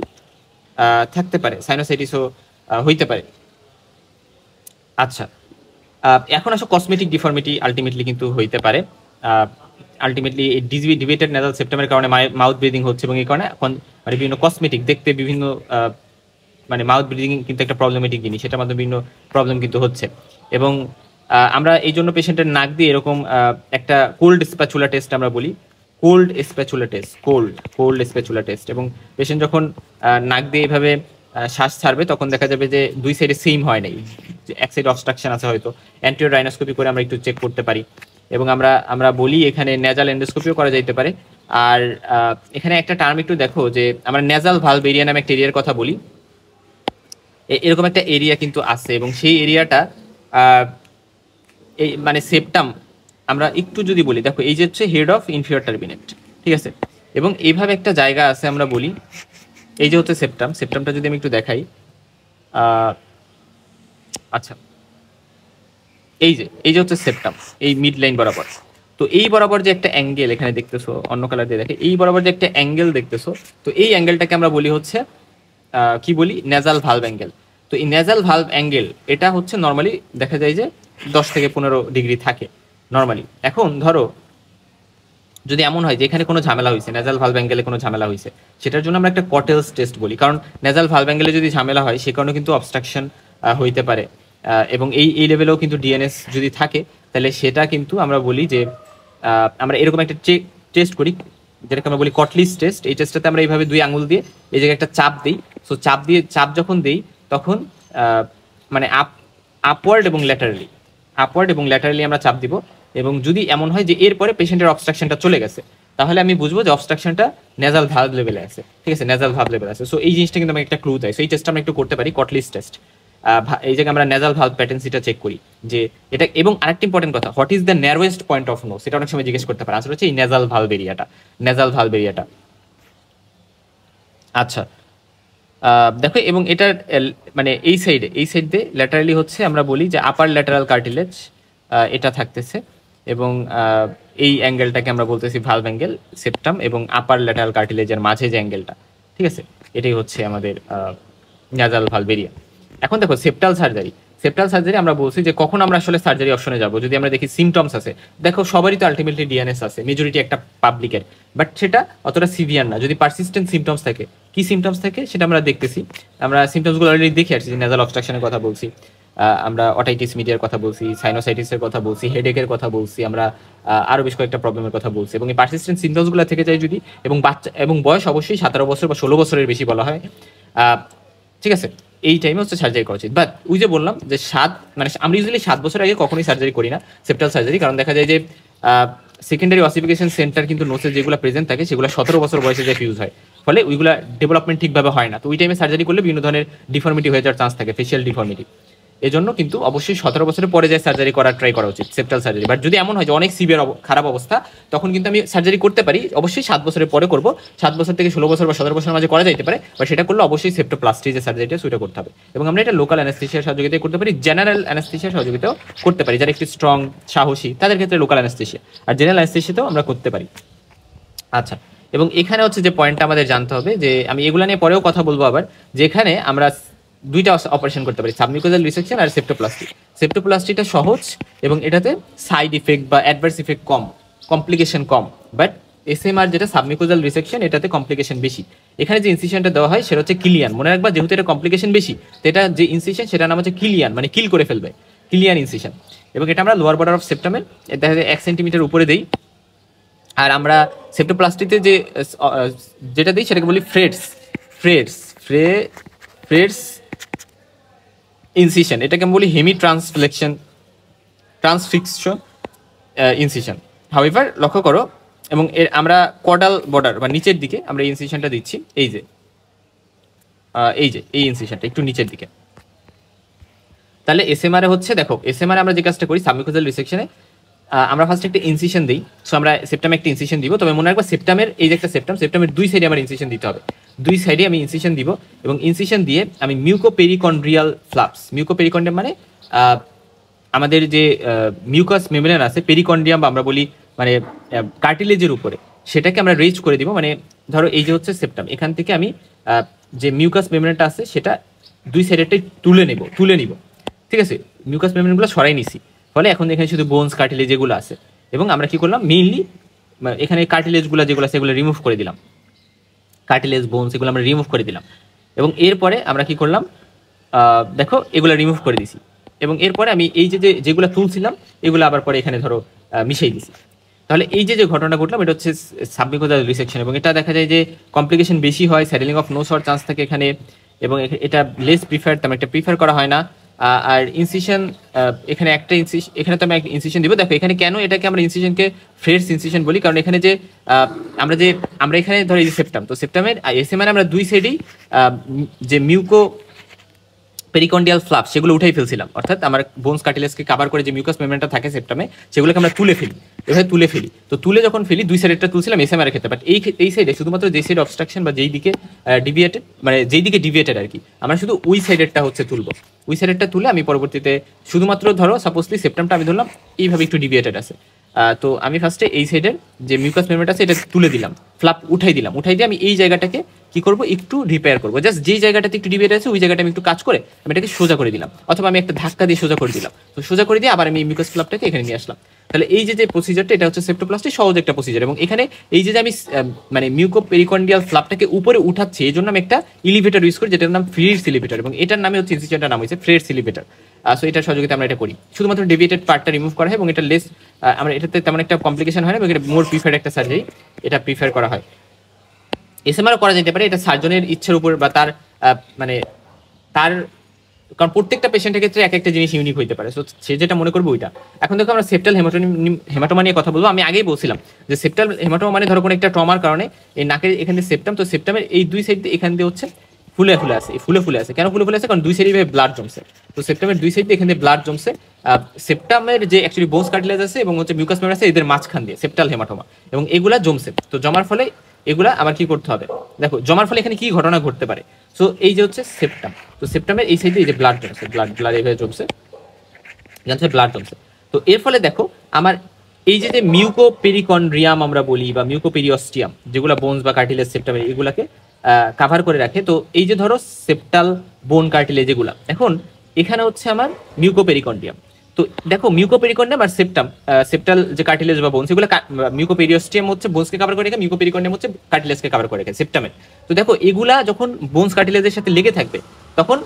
থাকতে পারে, সাইনোসাইটিসও হইতে পারে। আচ্ছা, এখন আসলে কসমেটিক ডিফর্মিটি আলটিমেটলি কিন্তু হইতে পারে। আলটিমেটলি এই ডিভিয়েটেড নেজাল সেপ্টামের কারণে মাউথ ব্রিদিং হচ্ছে, এবং এই কারণে এখন মানে বিভিন্ন কসমেটিক দেখতে বিভিন্ন মানে মাউথ ব্রিদিং কিন্তু একটা প্রবলেমেটিক জিনিস, সেটার মাধ্যমে বিভিন্ন প্রবলেম কিন্তু হচ্ছে। এবং আমরা এই জন্য পেশেন্টের নাক দিয়ে এরকম একটা কোল্ড স্প্যাচুলা টেস্ট আমরা বলি, কোল্ড স্প্যাচুলা টেস্ট। এবং পেশেন্ট যখন নাক দিয়ে এভাবে শ্বাস ছাড়বে, তখন দেখা যাবে যে দুই সাইডে সেম হয় নাই, এক সাইড অবস্ট্রাকশন আছে, হয়তো অ্যান্টিওর রাইনোস্কোপি করে আমরা একটু চেক করতে পারি। এবং আমরা বলি এখানে নেজাল এন্ডোস্কোপিও করা যেতে পারে। আর এখানে একটা টার্ম একটু দেখো, যে আমরা নেজাল ভালভ এরিয়া নামে একটা এরিয়ার কথা বলি, এরকম একটা এরিয়া কিন্তু আছে, এবং সেই এরিয়াটা এই মানে সেপ্টাম আমরা একটু যদি বলি, দেখো এই যে হচ্ছে হেড অফ ইনফিরিয়র টার্বিনেট, ঠিক আছে, এবং এইভাবে একটা জায়গা আছে, আমরা বলি এই যে হচ্ছে সেপ্টামটা যদি আমি একটু দেখাই, আচ্ছা এই যে হচ্ছে সেপ্টাম, এই মিড লাইন বরাবর। তো এই বরাবর যে একটা অ্যাঙ্গেল এখানে দেখতেছো, অন্য কালার দিয়ে দেখে, এই বরাবর যে একটা অ্যাঙ্গেল দেখতেছো, তো এই অ্যাঙ্গেলটাকে আমরা বলি হচ্ছে কি বলি, নেজাল ভালভ অ্যাঙ্গেল। তো এই নেজাল ভালভ অ্যাঙ্গেল এটা হচ্ছে নর্মালি দেখা যায় যে 10 থেকে 15 ডিগ্রি থাকে নর্মালি। এখন ধরো যদি এমন হয় যে এখানে কোনো ঝামেলা হয়েছে, নেজাল ভালভ অ্যাঙ্গেলে কোনো ঝামেলা হয়েছে, সেটার জন্য আমরা একটা কটেলস টেস্ট বলি, কারণ নেজাল ভালভ অ্যাঙ্গেলে যদি ঝামেলা হয় সে কারণে কিন্তু অবস্ট্রাকশন হইতে পারে, এবং এই লেভেলেও কিন্তু ডিএনএস যদি থাকে তাহলে সেটা কিন্তু আমরা বলি যে আমরা এরকম একটা টেস্ট করি যেটাকে আমরা বলি কটলিস টেস্ট। এই টেস্টটাতে আমরা এইভাবে 2 আঙুল দিয়ে এই জায়গায় একটা চাপ দিই। সো চাপ যখন দিই তখন মানে আপওয়ার্ড এবং ল্যাটারালি আমরা চাপ দিব, এবং যদি এমন হয় যে এরপরে পেশেন্টের অবস্ট্রাকশনটা চলে গেছে তাহলে আমি বুঝবো যে অবস্ট্রাকশনটা নেজাল ভালভ লেভেলে আছে, ঠিক আছে, নেজাল ভালভ লেভেলে আছে। সো এই জিনিসটা কিন্তু আমাকে একটা ক্লু দেয়। সো এই টেস্টটা আমরা একটু করতে পারি, কটলিস টেস্ট। এই জায়গায় আমরা নেজাল ভালভ প্যাটেন্সিটা চেক করি যে এটা। এবং আরেকটা ইম্পর্টেন্ট কথা, what is the narrowest point of nose, সেটা অনেক সময় জিজ্ঞেস করতে পারে। আসলে হচ্ছে এই নেজাল ভালভ এরিয়াটা। আচ্ছা দেখো, এবং এটার মানে এই সাইড দিয়ে ল্যাটারালি হচ্ছে আমরা বলি যে আপার ল্যাটারাল কার্টিলেজ এটা থাকতেছে, এবং এই অ্যাঙ্গেলটাকে আমরা বলতেছি ভালভ অ্যাঙ্গেল, সেপ্টাম এবং আপার ল্যাটারাল কার্টিলেজের মাঝে যে অ্যাঙ্গেলটা, ঠিক আছে, এটাই হচ্ছে আমাদের নেজাল ভালভ এরিয়া। এখন দেখো সেপ্টাল সার্জারি আমরা বলছি যে কখন আমরা আসলে সার্জারি অপশনে যাব, যদি আমরা দেখি সিমটমস আছে। দেখো সবারই তো আলটিমেটলি ডিএনএস আছে, মেজরিটি একটা পাবলিকের, বাট সেটা অতটা সিভিয়ার না। যদি পারসিস্টেন্ট সিমটমস থাকে, কি সিমটমস থাকে সেটা আমরা দেখতেছি। আমরা সিমটমসগুলো অলরেডি দেখে আসছি, যে নেজাল অবস্ট্রাকশনের কথা বলছি, আমরা অটাইটিস মিডিয়ার কথা বলছি, সাইনোসাইটিসের কথা বলছি, হেডেকের কথা বলছি, আমরা আরো বেশ কয়েকটা প্রবলেমের কথা বলছি। এবং এই পারসিস্টেন্ট সিমটমসগুলো থেকে যায় যদি, এবং বাচ্চা এবং বয়স অবশ্যই 17 বছর বা 16 বছরের বেশি বলা হয়, ঠিক আছে, এই টাইমে হচ্ছে সার্জারি করা উচিত। বাট ওই যে বললাম যে মানে আমরা ইউজুয়ালি 7 বছর আগে কখনোই সার্জারি করি না, সেপ্টাল সার্জারি, কারণ দেখা যায় যে সেকেন্ডারি অসিফিকেশন সেন্টার কিন্তু নোসে যেগুলো প্রেজেন্ট থাকে সেগুলো 17 বছর বয়সে যে ফিউজ হয়, ফলে ওইগুলা ডেভেলপমেন্ট ঠিকভাবে হয় না। তো ওই টাইমে সার্জারি করলে বিভিন্ন ধরনের ডিফর্মিটি হয়ে যাওয়ার চান্স থাকে, ফেশিয়াল ডিফর্মিটি। এজন্য কিন্তু অবশ্যই 17 বছরের পরে যায় সার্জারি করার ট্রাই করা উচিত, সেপ্টাল সার্জারি। বাট যদি এমন হয় যে অনেক সিভিয়ার খারাপ অবস্থা, তখন কিন্তু আমি সার্জারি করতে পারি, অবশ্যই 7 বছরের পরে করবো। 7 বছর থেকে 16 বছর বা 17 বছরের মাঝে করা যেতে পারে, বা সেটা করলে অবশ্যই সেপ্টোপ্লাস্টি যে সার্জারিটা সেটা করতে হবে। এবং আমরা এটা লোকাল অ্যানেস্থেসিয়ার সহযোগিতায় করতে পারি, জেনারেল অ্যানেস্থেসিয়ার সহযোগিতাও করতে পারি, যারা একটু স্ট্রং সাহসী তাদের ক্ষেত্রে লোকাল অ্যানেস্থেসিয়া, আর জেনারেল অ্যানেস্থেসিয়াতেও আমরা করতে পারি। আচ্ছা, এবং এখানে হচ্ছে যে পয়েন্টটা আমাদের জানতে হবে, যে আমি এগুলো নিয়ে পরেও কথা বলবো আবার, যেখানে আমরা 2টা অপারেশন করতে পারি, সাবমিউকোজাল রিসেকশন আর সেপ্টোপ্লাস্টিটা সহজ, এবং এটাতে সাইড ইফেক্ট বা adverse effect com, complication com. But SMR যেটা সাবমিউকোজাল রিসেকশন, এটাতে কমপ্লিকেশন বেশি। এখানে যে ইনসিশনটা দেওয়া হয় সেটা হচ্ছে কিলিয়ান, মনে রাখবা, যেহেতু এটা কমপ্লিকেশন বেশি, তো এটা যে ইনসিশন সেটার নাম হচ্ছে কিলিয়ান, মানে কিল করে ফেলবে, কিলিয়ান ইনসিশন। এবং এটা আমরা লোয়ার বর্ডার অফ সেপ্টামের দেখা যায় 1 সেন্টিমিটার উপরে দেই। আর আমরা সেপ্টোপ্লাস্টিতে যেটা দিই সেটাকে বলি ফ্রেডস ইনসিশন, এটাকে আমি বলি হেমি ট্রান্সফিক্সন ইনসিশন। হাউএভার লক্ষ্য করো, এবং আমরা কর্ডাল বর্ডার বা নিচের দিকে আমরা ইনসিশনটা দিচ্ছি, এই যে এই ইনসিশনটা একটু নিচের দিকে। তাহলে এসএমআর হচ্ছে, দেখো এসএমআর আমরা যে কাজটা করি সাবমিউকোজাল রিসেকশনে, আমরা ফার্স্ট একটা ইনসিশন দিই। সো আমরা সেপ্টামে একটা ইনসিশন দিব, তবে মনে রাখবা সেপ্টামের এই যে একটা সেপ্টামের 2 সাইডে আমার ইনসিশন দিতে হবে, 2 সাইডে আমি ইনসিশন দিব। এবং ইনসিশন দিয়ে আমি মিউকোপেরিকন্ড্রিয়াল ফ্লাপস, মিউকোপেরিকন্ড্রিয়াম মানে আমাদের যে মিউকাস মেমব্রেন আছে, পেরিকন্ড্রিয়াম বা আমরা বলি মানে কার্টিলেজের উপরে, সেটাকে আমরা রেজ করে দিব। মানে ধরো এই যে হচ্ছে সেপ্টাম, এখান থেকে আমি যে মিউকাস মেমব্রেনটা আছে সেটা 2 সাইডেরটাই তুলে নিব, ঠিক আছে, মিউকাস মেমব্রেনগুলো সরাই নিছি, ফলে এখন এখানে শুধু বোনস কার্টিলেজ যেগুলো আছে। এবং আমরা কি করলাম, মেইনলি এখানে কার্টিলেজগুলো যেগুলো আছে সেগুলো রিমুভ করে দিলাম, কার্টিলেজ বোনস এগুলো আমরা রিমুভ করে দিলাম। এবং এরপরে আমরা কি করলাম, দেখো এগুলো রিমুভ করে দিছি, এবং এরপরে আমি এই যেগুলো তুলছিলাম এগুলো আবার পরে এখানে ধরো মিশিয়ে দিছি। তাহলে এই যে ঘটনাটা ঘটলাম এটা হচ্ছে সাবমিউকোজাল রিসেকশন, এবং এটা দেখা যায় যে কমপ্লিকেশন বেশি হয়, স্যাডেলিং অফ নোজ হওয়ার চান্স থাকে এখানে, এবং এটা লেস প্রিফার্ড, তেমন একটা প্রিফার করা হয় না। আর ইনসিশন এখানে এখানে তো আমি একটা ইনসিশন দিব। দেখো এখানে কেন এটাকে আমরা ইনসিশনকে ফ্রেডস ইনসিশন বলি, কারণ এখানে যে আমরা এখানে ধরো এই যে সেপ্টাম, তো সেপ্টামের এসএমআর আমরা 2 সাইডেই যে পেরিকন্ডিয়াল ফ্লাপ সেগুলো উঠাই ফেলছিলাম, অর্থাৎ আমার বোনস কার্টিলেজকে কভার করে যে মিউকাস মেমব্রেনটা থাকে সেপ্টামে সেগুলোকে আমরা তুলে ফেলি, এভাবে তুলে ফেলি। তো তুলে যখন ফেলি দুই সাইডেরটা তুলছিলাম এসএমআর এর ক্ষেত্রে, বাট এই সাইডে শুধুমাত্র যেই সাইড অবস্ট্রাকশন বা যেই দিকে ডিভিয়েটেড, মানে যেই দিকে ডিভিয়েটেড আর কি, আমরা শুধু ওই সাইডেরটা হচ্ছে তুলবো। ওই সাইডেরটা তুলে আমি পরবর্তীতে শুধুমাত্র ধরো সাপোজলি সেপ্টামটা আমি ধরলাম এইভাবে একটু ডিভিয়েটেড আছে, তো আমি ফার্স্টে এই সাইডের যে মিউকাস মেমব্রেনটা আছে এটা তুলে দিলাম, ফ্লাপ উঠাই দিলাম, উঠাই দিয়ে আমি এই জায়গাটাকে কি করবো একটু রিপেয়ার করবো, জাস্ট যেই জায়গাটাতে একটু ডিভিয়েট আছে ওই জায়গাটা আমি একটু কাজ করে আমি এটাকে সোজা করে দিলাম, অথবা আমি একটা ধাক্কা দিয়ে সোজা করে দিলাম। তো সোজা করে দিয়ে আবার আমি মিউকাস ফ্লাপটাকে এখানে নিয়ে আসলাম। তাহলে এই যে প্রসিজারটা এটা হচ্ছে সেপ্টোপ্লাস্টি সহজ একটা প্রসিজার, এবং এখানে এই যে আমি মানে মিউকোপেরিকন্ডিয়াল ফ্লাপটাকে উপরে উঠাচ্ছি এই জন্য আমি একটা এলিভেটর ইউজ করি যেটার নাম ফ্রেডস এলিভেটর, এবং এটার নামে হচ্ছে ইনস্টিটিউটের নাম হচ্ছে ফ্রেডস এলিভেটর। সো এটার সহযোগিতা আমরা এটা করি, শুধুমাত্র ডেভিয়েটেড পার্টটা রিমুভ করা হয় এবং এটা লেস, আমরা এটাতে তেমন একটা কমপ্লিকেশন হয় না এবং এটা মোর প্রিফার্ড একটা সার্জারি, এটা প্রিফার করা হয়। এসএমআরও করা যেতে পারে, এটা সার্জনের ইচ্ছের উপর বা তার মানে তার, কারণ প্রত্যেকটা পেশেন্টের ক্ষেত্রে এক একটা জিনিস ইউনিক হইতে পারে, সো সে যেটা মনে করবে ওইটা। এখন দেখো আমরা সেপ্টাল হেমাটোমা নিয়ে কথা বলবো। আমি আগেই বলছিলাম যে সেপ্টাল হেমাটোমা মানে ধরো কোনো একটা ট্রমার কারণে এই নাকের এখানে সেপ্টাম, তো সেপ্টামের এই দুই সাইড দিয়ে এখান দিয়ে হচ্ছে ফুলে ফুলে আছে, এই ফুলে ফুলে আছে কেন ফুলে ফুলে আছে, কারণ দুই সাইডে ব্লাড জমছে, তো সেপ্টামের দুই সাইড দিয়ে এখানে ব্লাড জমছে, সেপ্টামের যে অ্যাকচুয়ালি বোনস কার্টিলেজ আছে এবং হচ্ছে মিউকাস মেমব্রেন আছে এদের মাঝখান দিয়ে সেপ্টাল হেমাটোমা, এবং এগুলা জমছে, তো জমার ফলে এগুলা আবার কি করতে হবে, দেখো জমার ফলে এখানে কি ঘটনা ঘটতে পারে। সো এই যে হচ্ছে সেপ্টাম, তো সেপ্টামের এই সাইডে এই যে ব্লাড জমছে, ব্লাড এইভাবে জমছে, জানছে ব্লাড জমছে, তো এর ফলে দেখো আমার এই যে মিউকোপেরিকন্ড্রিয়াম আমরা বলি বা মিউকোপেরিওস্টিয়াম যেগুলো বোনস বা কার্টিলেজ সেপ্টামের এগুলাকে কাভার করে রাখে, তো এই যে ধরো সেপ্টাল বোন কার্টিলেজ এগুলা, এখন এখানে হচ্ছে আমার মিউকোপেরিকন্ড্রিয়াম, তো দেখো মিউকোপেরিকন্ড্রিয়াম আর সেপ্টাল যে কার্টিলেজ বা বোনস এগুলো, মিউকোপেরিওস্টিয়াম হচ্ছে বোনসকে কভার করে রেখে, মিউকোপেরিকন্ড্রিয়াম হচ্ছে কার্টিলেজকে কভার করে রেখে সেপ্টামের। তো দেখো এগুলা যখন বোনস কার্টিলেজের সাথে লেগে থাকবে তখন,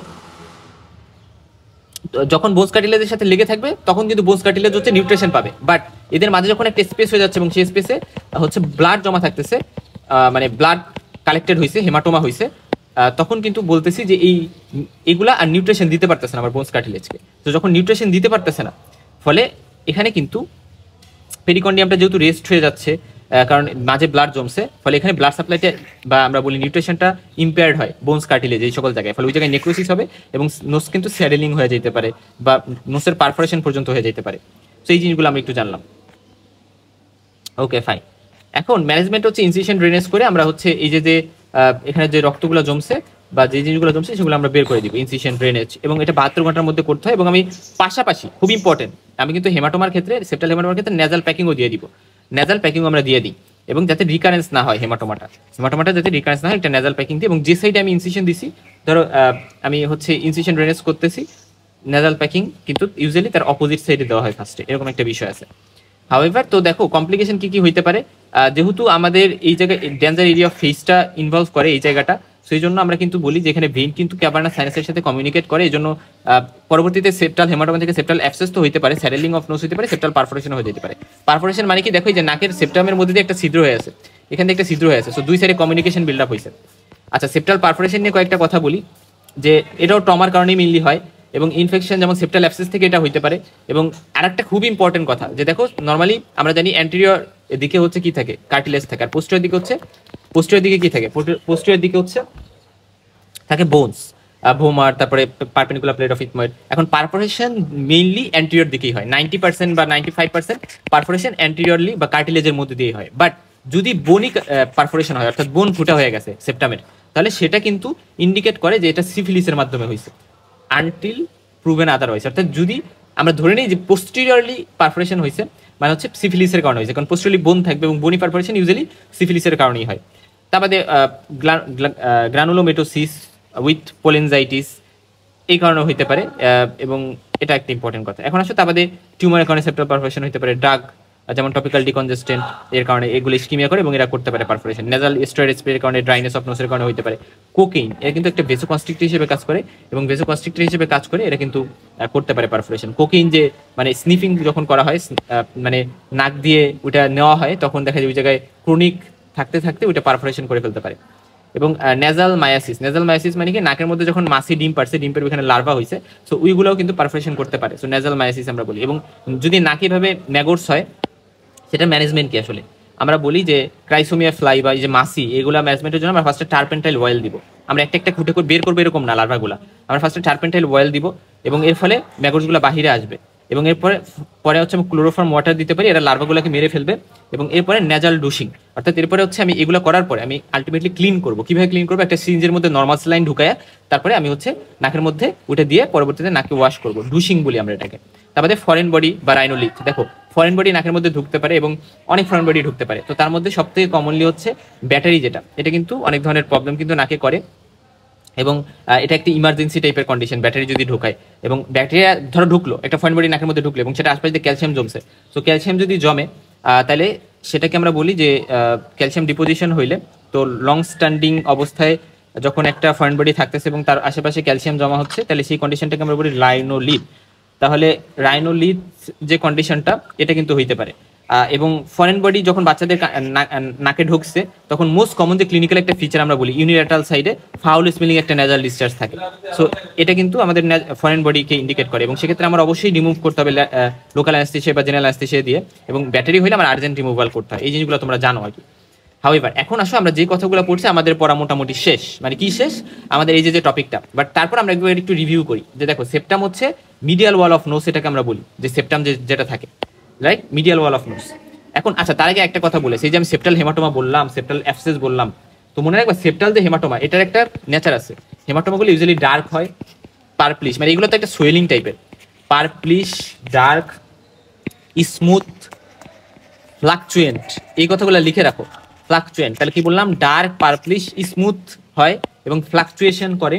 যখন বোনস কার্টিলেজের সাথে লেগে থাকবে তখন কিন্তু বোনস কার্টিলেজ হচ্ছে নিউট্রিশন পাবে, বাট এদের মাঝে যখন একটা স্পেস হয়ে যাচ্ছে এবং সেই স্পেসে হচ্ছে ব্লাড জমা থাকতেছে, মানে ব্লাড কালেক্টেড হয়েছে, হেমাটোমা হয়েছে, তখন কিন্তু বলতেছি যে এইগুলা আর নিউট্রিশন দিতে পারতেছে না আমার বোনস কার্টিলেজকে। তো যখন নিউট্রিশন দিতে পারতেছে না, ফলে এখানে কিন্তু পেরিকন্ডিয়ামটা যেহেতু রেস্ট হয়ে যাচ্ছে, কারণ মাঝে ব্লাড জমছে, ফলে এখানে ব্লাড সাপ্লাইটা বা আমরা বলি নিউট্রিশনটা ইম্পেয়ার্ড হয় বোনস কার্টিলেজ এই সকল জায়গায়, ফলে ওই জায়গায় নেক্রোসিস হবে এবং নোস কিন্তু স্যাডেলিং হয়ে যেতে পারে বা নোসের পারফোরেশন পর্যন্ত হয়ে যেতে পারে। তো এই জিনিসগুলো আমরা একটু জানলাম। ওকে ফাইন, এখন ম্যানেজমেন্ট হচ্ছে ইনসিশন ড্রেনেজ করে আমরা হচ্ছে এই যে এখানে যে রক্তগুলো জমছে বা যে জিনিসগুলো জমছে সেগুলো আমরা বের করে দিব, ইনসিশন ড্রেনেজ, এবং এটা 72 ঘন্টার মধ্যে করতে হয়। এবং আমি পাশাপাশি খুব ইম্পর্টেন্ট, আমি কিন্তু হেমাটোমার ক্ষেত্রে সেপ্টাল হেমাটোমার ক্ষেত্রে নেজাল প্যাকিংও দিয়ে দিব, নেজাল প্যাকিং আমরা দিয়ে দিই, এবং যাতে রিকারেন্স না হয় হেমাটোমাটা যাতে রিকারেন্স না হয় একটা নেজাল প্যাকিং দিই। এবং যে সাইডে আমি ইনসিশন দিছি, ধরো আমি হচ্ছে ইনসিশন ড্রেনেজ করতেছি, নেজাল প্যাকিং কিন্তু ইউজুয়ালি তার অপোজিট সাইডে দেওয়া হয় ফার্স্টে, এরকম একটা বিষয় আছে। হাউএভার তো দেখো কমপ্লিকেশন কি কি হইতে পারে, যেহেতু আমাদের এই জায়গায় ডেঞ্জার এরিয়া অফ ফেসটা ইনভলভ করে এই জায়গাটা, সেই জন্য আমরা কিন্তু বলি যে এখানে ভেইন কিন্তু ক্যাভার্নাস সাইনাসের সাথে কমিউনিকেট করে, এই জন্য পরবর্তীতে সেপ্টাল হেমাটোমা থেকে সেপ্টাল অ্যাবসেস তো হইতে পারে, স্যাডেলিং অফ নোজ হইতে পারে, সেপ্টাল পারফোরেশন হয়ে যেতে পারে। পারফোরেশন মানে কি, দেখো যে নাকের সেপ্টামের মধ্যে দিয়ে একটা ছিদ্র হয়ে আছে, এখান থেকে একটা ছিদ্র হয়ে আছে, সো দুই সাইডে কমিউনিকেশন বিল্ড আপ হয়েছে। আচ্ছা, সেপ্টাল পারফোরেশন নিয়ে কয়েকটা কথা বলি, যে এটাও ট্রমার কারণেই মেইনলি হয়, এবং ইনফেকশন যেমন সেপ্টাল অ্যাবসেস থেকে এটা হইতে পারে। এবং আরেকটা খুব ইম্পর্টেন্ট কথা, যে দেখো নর্মালি আমরা জানি অ্যান্টেরিয়র দিকে হচ্ছে কি থাকে, কার্টিলেজ থাকে, আর পোস্টেরিয়র দিকে হচ্ছে, পোস্টেরিয়র দিকে কি থাকে, পোস্টেরিয়র দিকে হচ্ছে থাকে বোনস, ভোমার, তারপরে পারপেন্ডিকুলার প্লেট অফ ইথময়েড। এখন পারফোরেশন মেইনলি অ্যান্টেরিয়র দিকেই হয়, 90% বা 95% পারফোরেশন অ্যান্টেরিয়রলি বা কার্টিলেজের মধ্যে দিয়েই হয়। বাট যদি বোনই পারফোরেশন হয়, অর্থাৎ বোন ফুটা হয়ে গেছে সেপ্টামের, তাহলে সেটা কিন্তু ইন্ডিকেট করে যে এটা সিফিলিসের মাধ্যমে হয়েছে, আনটিল প্রুভেন আদারওয়াইজ। অর্থাৎ যদি আমরা ধরে নিই যে পোস্টেরিয়রলি পারফোরেশন হয়েছে, মানে হচ্ছে সিফিলিসের কারণে হয়েছে, কারণ পোস্টেরিয়রলি বোন থাকবে এবং বোনি পারফোরেশন ইউজুয়ালি সিফিলিসের কারণেই হয়। তারপরে গ্রানুলোমেটোসিস উইথ পোলেনজাইটিস এই কারণে হইতে পারে, এবং এটা একটা ইম্পর্টেন্ট কথা। এখন আসলে তারপরে টিউমারের কারণে সেপ্টাল পারফোরেশন হইতে পারে, ড্রাগ যেমন টপিক্যাল ডিকনজেস্টেন্ট এর কারণে এগুলো ইস্কিমিয়া করে এবং এরা করতে পারে পারফোরেশন, নেজাল স্টেরয়েড স্প্রের কারণে, ড্রাইনেস অফ নোসের কারণে হইতে পারে। কোকেইন এরা কিন্তু একটা ভেসোকনস্ট্রিক্টর হিসেবে কাজ করে, এবং ভেসোকনস্ট্রিক্টর হিসেবে কাজ করে এরা কিন্তু করতে পারে পারফোরেশন। কোকেইন যে মানে স্নিফিং যখন করা হয়, মানে নাক দিয়ে ওটা নেওয়া হয়, তখন দেখা যায় ওই জায়গায় ক্রনিক থাকতে থাকতে ওইটা পারফোরেশন করে ফেলতে পারে। এবং নেজাল মায়াসিস মানে কি, নাকের মধ্যে যখন মাছি ডিম পারছে, ডিম্পের ওখানে লার্ভা হয়েছে, সো ওইগুলোও কিন্তু পারফোরেশন করতে পারে, সো নেজাল মায়াসিস আমরা বলি। এবং যদি নাকে ভাবে ম্যাগটস হয়, সেটা ম্যানেজমেন্ট কি আসলে আমরা বলি যে ক্রাইসোমিয়া ফ্লাই বা এই যে মাছি, এগুলো ম্যানেজমেন্টের জন্য আমরা ফার্স্টে টার্পেন্টাইল অয়েল দিব, আমরা একটা একটা খুঁটে করে বের করবো এরকম না লার্ভাগুলা, আমরা ফার্স্টে টার্পেন্টাইল অয়েল দিব এবং এর ফলে ম্যাগটসগুলো বাহিরে আসবে এবং এরপরে হচ্ছে আমি ক্লোরোফর্ম ওয়াটার দিতে পারি, এরা লার্ভাগুলোকে মেরে ফেলবে এবং এরপরে ন্যাজাল ডুশিং, অর্থাৎ এরপরে হচ্ছে আমি এগুলো করার পরে আমি আলটিমেটলি ক্লিন করবো। কিভাবে ক্লিন করবো? একটা সিরিঞ্জের মধ্যে নর্মাল স্যালাইন ঢুকায়া তারপরে আমি হচ্ছে নাকের মধ্যে উঠে দিয়ে পরবর্তীতে নাকে ওয়াশ করবো, ডুশিং বলি আমরা এটাকে। তারপরে ফরেন বডি বা রাইনোলিথ, দেখো ফরেন বডি নাকের মধ্যে ঢুকতে পারে এবং অনেক ফরেন বডি ঢুকতে পারে। তো তার মধ্যে সব থেকে কমনলি হচ্ছে ব্যাটারি, যেটা এটা কিন্তু অনেক ধরনের প্রবলেম কিন্তু নাকে করে এবং এটা একটা ইমার্জেন্সি টাইপের কন্ডিশন, ব্যাটারি যদি ঢোকায় এবং ব্যাকটেরিয়া ধরো ঢুকলো একটা ফরেন বডি নাকের মধ্যে ঢুকলো এবং সেটা আশপাশ দিয়ে ক্যালসিয়াম জমছে। তো ক্যালসিয়াম যদি জমে তাহলে সেটাকে আমরা বলি যে ক্যালসিয়াম ডিপোজিশন হইলে, তো লং স্ট্যান্ডিং অবস্থায় যখন একটা ফরেন বডি থাকতেছে এবং তার আশেপাশে ক্যালসিয়াম জমা হচ্ছে, তাহলে সেই কন্ডিশনটাকে আমরা বলি রাইনোলিথ। তাহলে রাইনোলিথ যে কন্ডিশনটা, এটা কিন্তু হইতে পারে। এবং ফরেন বডি যখন বাচ্চাদের নাকে ঢুকছে তখন মোস্ট কমন যে ক্লিনিক্যাল একটা ফিচার আমরা বলি, ইউনিল্যাটারাল সাইডে ফাউল স্মেলিং একটা নেজাল ডিসচার্জ থাকে। সো এটা কিন্তু আমাদের ফরেন বডিকে ইন্ডিকেট করে এবং সেক্ষেত্রে আমরা অবশ্যই রিমুভ করতে হবে লোকাল অ্যানেস্থেসিয়া বা জেনারেল অ্যানেস্থেসিয়া দিয়ে, এবং ব্যাটারি হলে আমার আর্জেন্ট রিমুভাল করতে হয়। এই জিনিসগুলো তোমরা জানো আর কি। হাউএভার এখন আসো আমরা যে কথাগুলো পড়ছি আমাদের পড়া মোটামুটি শেষ, মানে কি শেষ আমাদের এই যে টপিকটা। বাট তারপর আমরা একটু রিভিউ করি যে দেখো সেপ্টাম হচ্ছে মিডিয়াল ওয়াল অফ নোজ, এটাকে আমরা বলি যে সেপ্টাম যেটা থাকে, right, medial wall of nose. এখন আচ্ছা তার আগে একটা কথা বলে, সেই যে আমি সেপ্টাল হেমাটোমা বললাম, সেপ্টাল অ্যাবসেস বললাম, তো মনে রাখবা সেপ্টাল যে হেমাটোমা এটার একটা নেচার আছে। হেমাটোমাগুলো ইউজুয়ালি ডার্ক হয়, পার্পলিশ, মানে এগুলো তো একটা সোয়েলিং টাইপের, পার্পলিশ, ডার্ক, স্মুথ, ফ্লাকচুয়েন্ট, এই কথাগুলো লিখে রাখো। ফ্লাকচুয়েন্ট তাহলে কি বললাম? ডার্ক, পার্পলিশ, স্মুথ হয় এবং ফ্লাকচুয়েশন করে,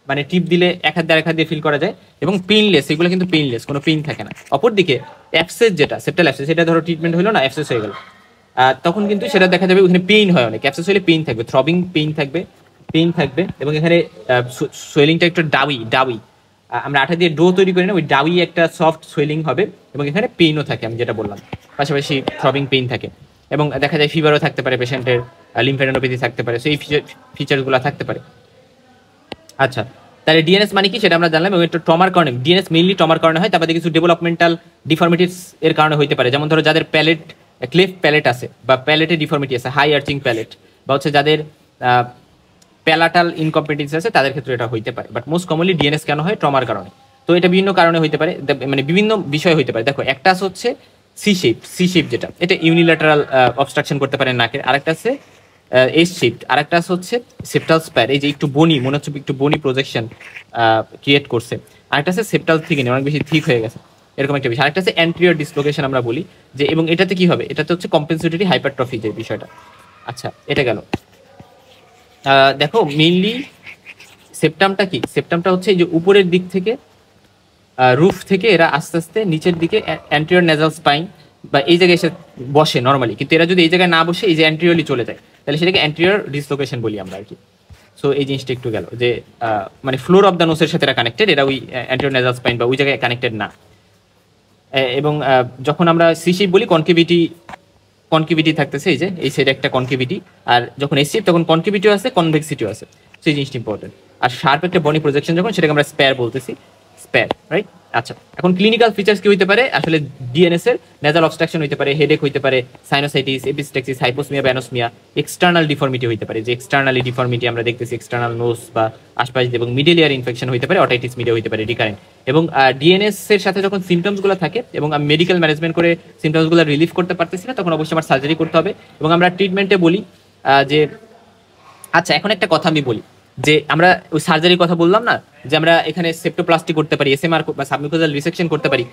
মানে টিপ দিলে এক হাত দিয়ে ফিল করা যায়, এবং পেইনলেস, এগুলো কিন্তু পেইনলেস, কোনো পেইন থাকে না। অপরদিকে অ্যাবসেস যেটা সেপ্টাল অ্যাবসেস, সেটা ধরো ট্রিটমেন্ট হলো না, অ্যাবসেস হয়ে গেল, তখন কিন্তু সেটা দেখা যাবে ওখানে পেইন হয় অনেক। অ্যাবসেস হলে পেইন থাকবে, থ্রবিং পেইন থাকবে এবং এখানে সোয়েলিংটা একটু ডাউই, আমরা আঠা দিয়ে ডো তৈরি করি না, ওই ডাউই একটা সফট সোয়েলিং হবে এবং এখানে পেইনও থাকে, আমি যেটা বললাম, পাশাপাশি থ্রবিং পেইন থাকে এবং দেখা যায় ফিভারও থাকতে পারে পেশেন্টের, লিম্ফেডেনোপ্যাথি থাকতে পারে, সেই ফিচারগুলো থাকতে পারে। আচ্ছা তাহলে ডিএনএস মানে কি সেটা আমরা জানলাম, এবং একটু ট্রমার কারণে, ডিএনএস মেইনলি ট্রমার কারণে হয়, তারপরে কিছু ডেভেলপমেন্টাল ডিফর্মিটিস এর কারণে হইতে পারে, যেমন ধরো যাদের ক্লেফট প্যালেট আছে বা প্যালেটে ডিফর্মিটি আছে, হাই আর্চিং প্যালেট, বা হচ্ছে যাদের প্যালাটাল ইনকম্পিটেন্স আছে তাদের ক্ষেত্রে এটা হইতে পারে। বাট মোস্ট কমনলি ডিএনএস কেন হয়? ট্রমার কারণে। তো এটা বিভিন্ন কারণে হইতে পারে, মানে বিভিন্ন বিষয় হইতে পারে। দেখো একটা হচ্ছে সি শেপ যেটা, এটা ইউনিল্যাটারাল অবস্ট্রাকশন করতে পারে নাকের, আরেকটা আছে এস শেপ, আরেকটা হচ্ছে সেপ্টাল স্প্যার, এই যে একটু বনি মনে হচ্ছে, একটু বনি প্রজেকশন ক্রিয়েট করছে, আরেকটা আছে সেপ্টাল থিকেনিং, অনেক বেশি ঠিক হয়ে গেছে, এরকম একটা বিষয়। আরেকটা আছে অ্যান্টেরিয়র ডিসলোকেশন আমরা বলি যে, এবং এটাতে কি হবে? এটাতে হচ্ছে কম্পেনসেটরি হাইপারট্রফি যে বিষয়টা। আচ্ছা এটা গেল। দেখো মেইনলি সেপ্টামটা কি? সেপ্টামটা হচ্ছে এই যে উপরের দিক থেকে, রুফ থেকে এরা আস্তে আস্তে নিচের দিকে অ্যান্টেরিয়র নেজাল স্পাইন বা এই জায়গায় এসে বসে নর্মালি, কিন্তু এরা যদি এই জায়গায় না বসে এই যে অ্যান্টেরিয়রলি চলে যায়, তাহলে সেটাকে অ্যান্টেরিয়র ডিসলোকেশন বলি আমরা আর কি। সো এই জিনিসটা একটু গেল যে মানে ফ্লোর অফ দ্য নোসের সাথে এরা কানেক্টেড, এরা ওই অ্যান্টেরিয়র নেজাল স্পাইন বা ওই জায়গায় কানেক্টেড না। এবং যখন আমরা সি শেপ বলি, কনকেভিটি থাকতেছে, এই যে এই সাইডে একটা কনকেভিটি, আর যখন এস শেপ তখন কনকেভিটিও আছে, কনভেক্সিটিও আছে, সেই জিনিসটা ইম্পর্টেন্ট। আর শার্প একটা বনি প্রজেকশন যখন, সেটাকে আমরা স্প্যার বলতেছি, স্প্যার, রাইট। আচ্ছা এখন ক্লিনিক্যাল ফিচার্স কি হইতে পারে? আসলে ডিএনএস এর নেজাল অবস্ট্রাকশন হইতে পারে, হেডেক হইতে পারে, সাইনোসাইটিস, এপিস্টেক্সিস, হাইপোসমিয়া বা অ্যানোসমিয়া, এক্সটার্নাল ডিফর্মিটি হইতে পারে, যে এক্সটার্নালি ডিফর্মিটি আমরা দেখতেছি এক্সটার্নাল নোজ বা আশপাশ, এবং মিডল ইয়ার ইনফেকশন হইতে পারে, অটাইটিস মিডিয়া হইতে পারে রিকারেন্ট। এবং ডিএনএস এর সাথে যখন সিমটমসগুলো থাকে এবং আমি মেডিকেল ম্যানেজমেন্ট করে সিমটমসগুলো রিলিফ করতে পারতেছি না, তখন অবশ্যই আমার সার্জারি করতে হবে। এবং আমরা ট্রিটমেন্টে বলি যে, আচ্ছা এখন একটা কথা আমি বলি যে, আমরা ওই সার্জারির কথা বললাম না, যে আমরা এখানে সেপ্টোপ্লাস্টি করতে পারি, এসএমআর বা সাবমিউকোজাল রিসেকশন করতে পারি।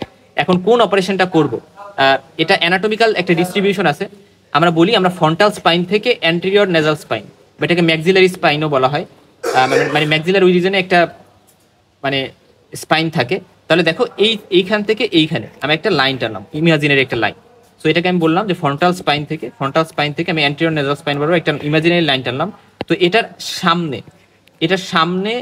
এখন কোন অপারেশনটা করব? এটা অ্যানাটমিক্যাল একটা ডিস্ট্রিবিউশন আছে। আমরা বলি আমরা ফ্রন্টাল স্পাইন থেকে অ্যান্টেরিয়র নেজাল স্পাইন, বা এটাকে ম্যাক্সিলারি স্পাইনও বলা হয়, মানে ম্যাক্সিলার ওই রিজনে একটা মানে স্পাইন থাকে। তাহলে দেখো এইখান থেকে এইখানে আমি একটা লাইন টানলাম, ইমাজিনারি একটা লাইন। সো এটাকে আমি বললাম যে ফ্রন্টাল স্পাইন থেকে আমি অ্যান্টেরিয়র নেজাল স্পাইন বলবো, একটা ইমাজিনারি লাইন টানলাম। তো এটার সামনে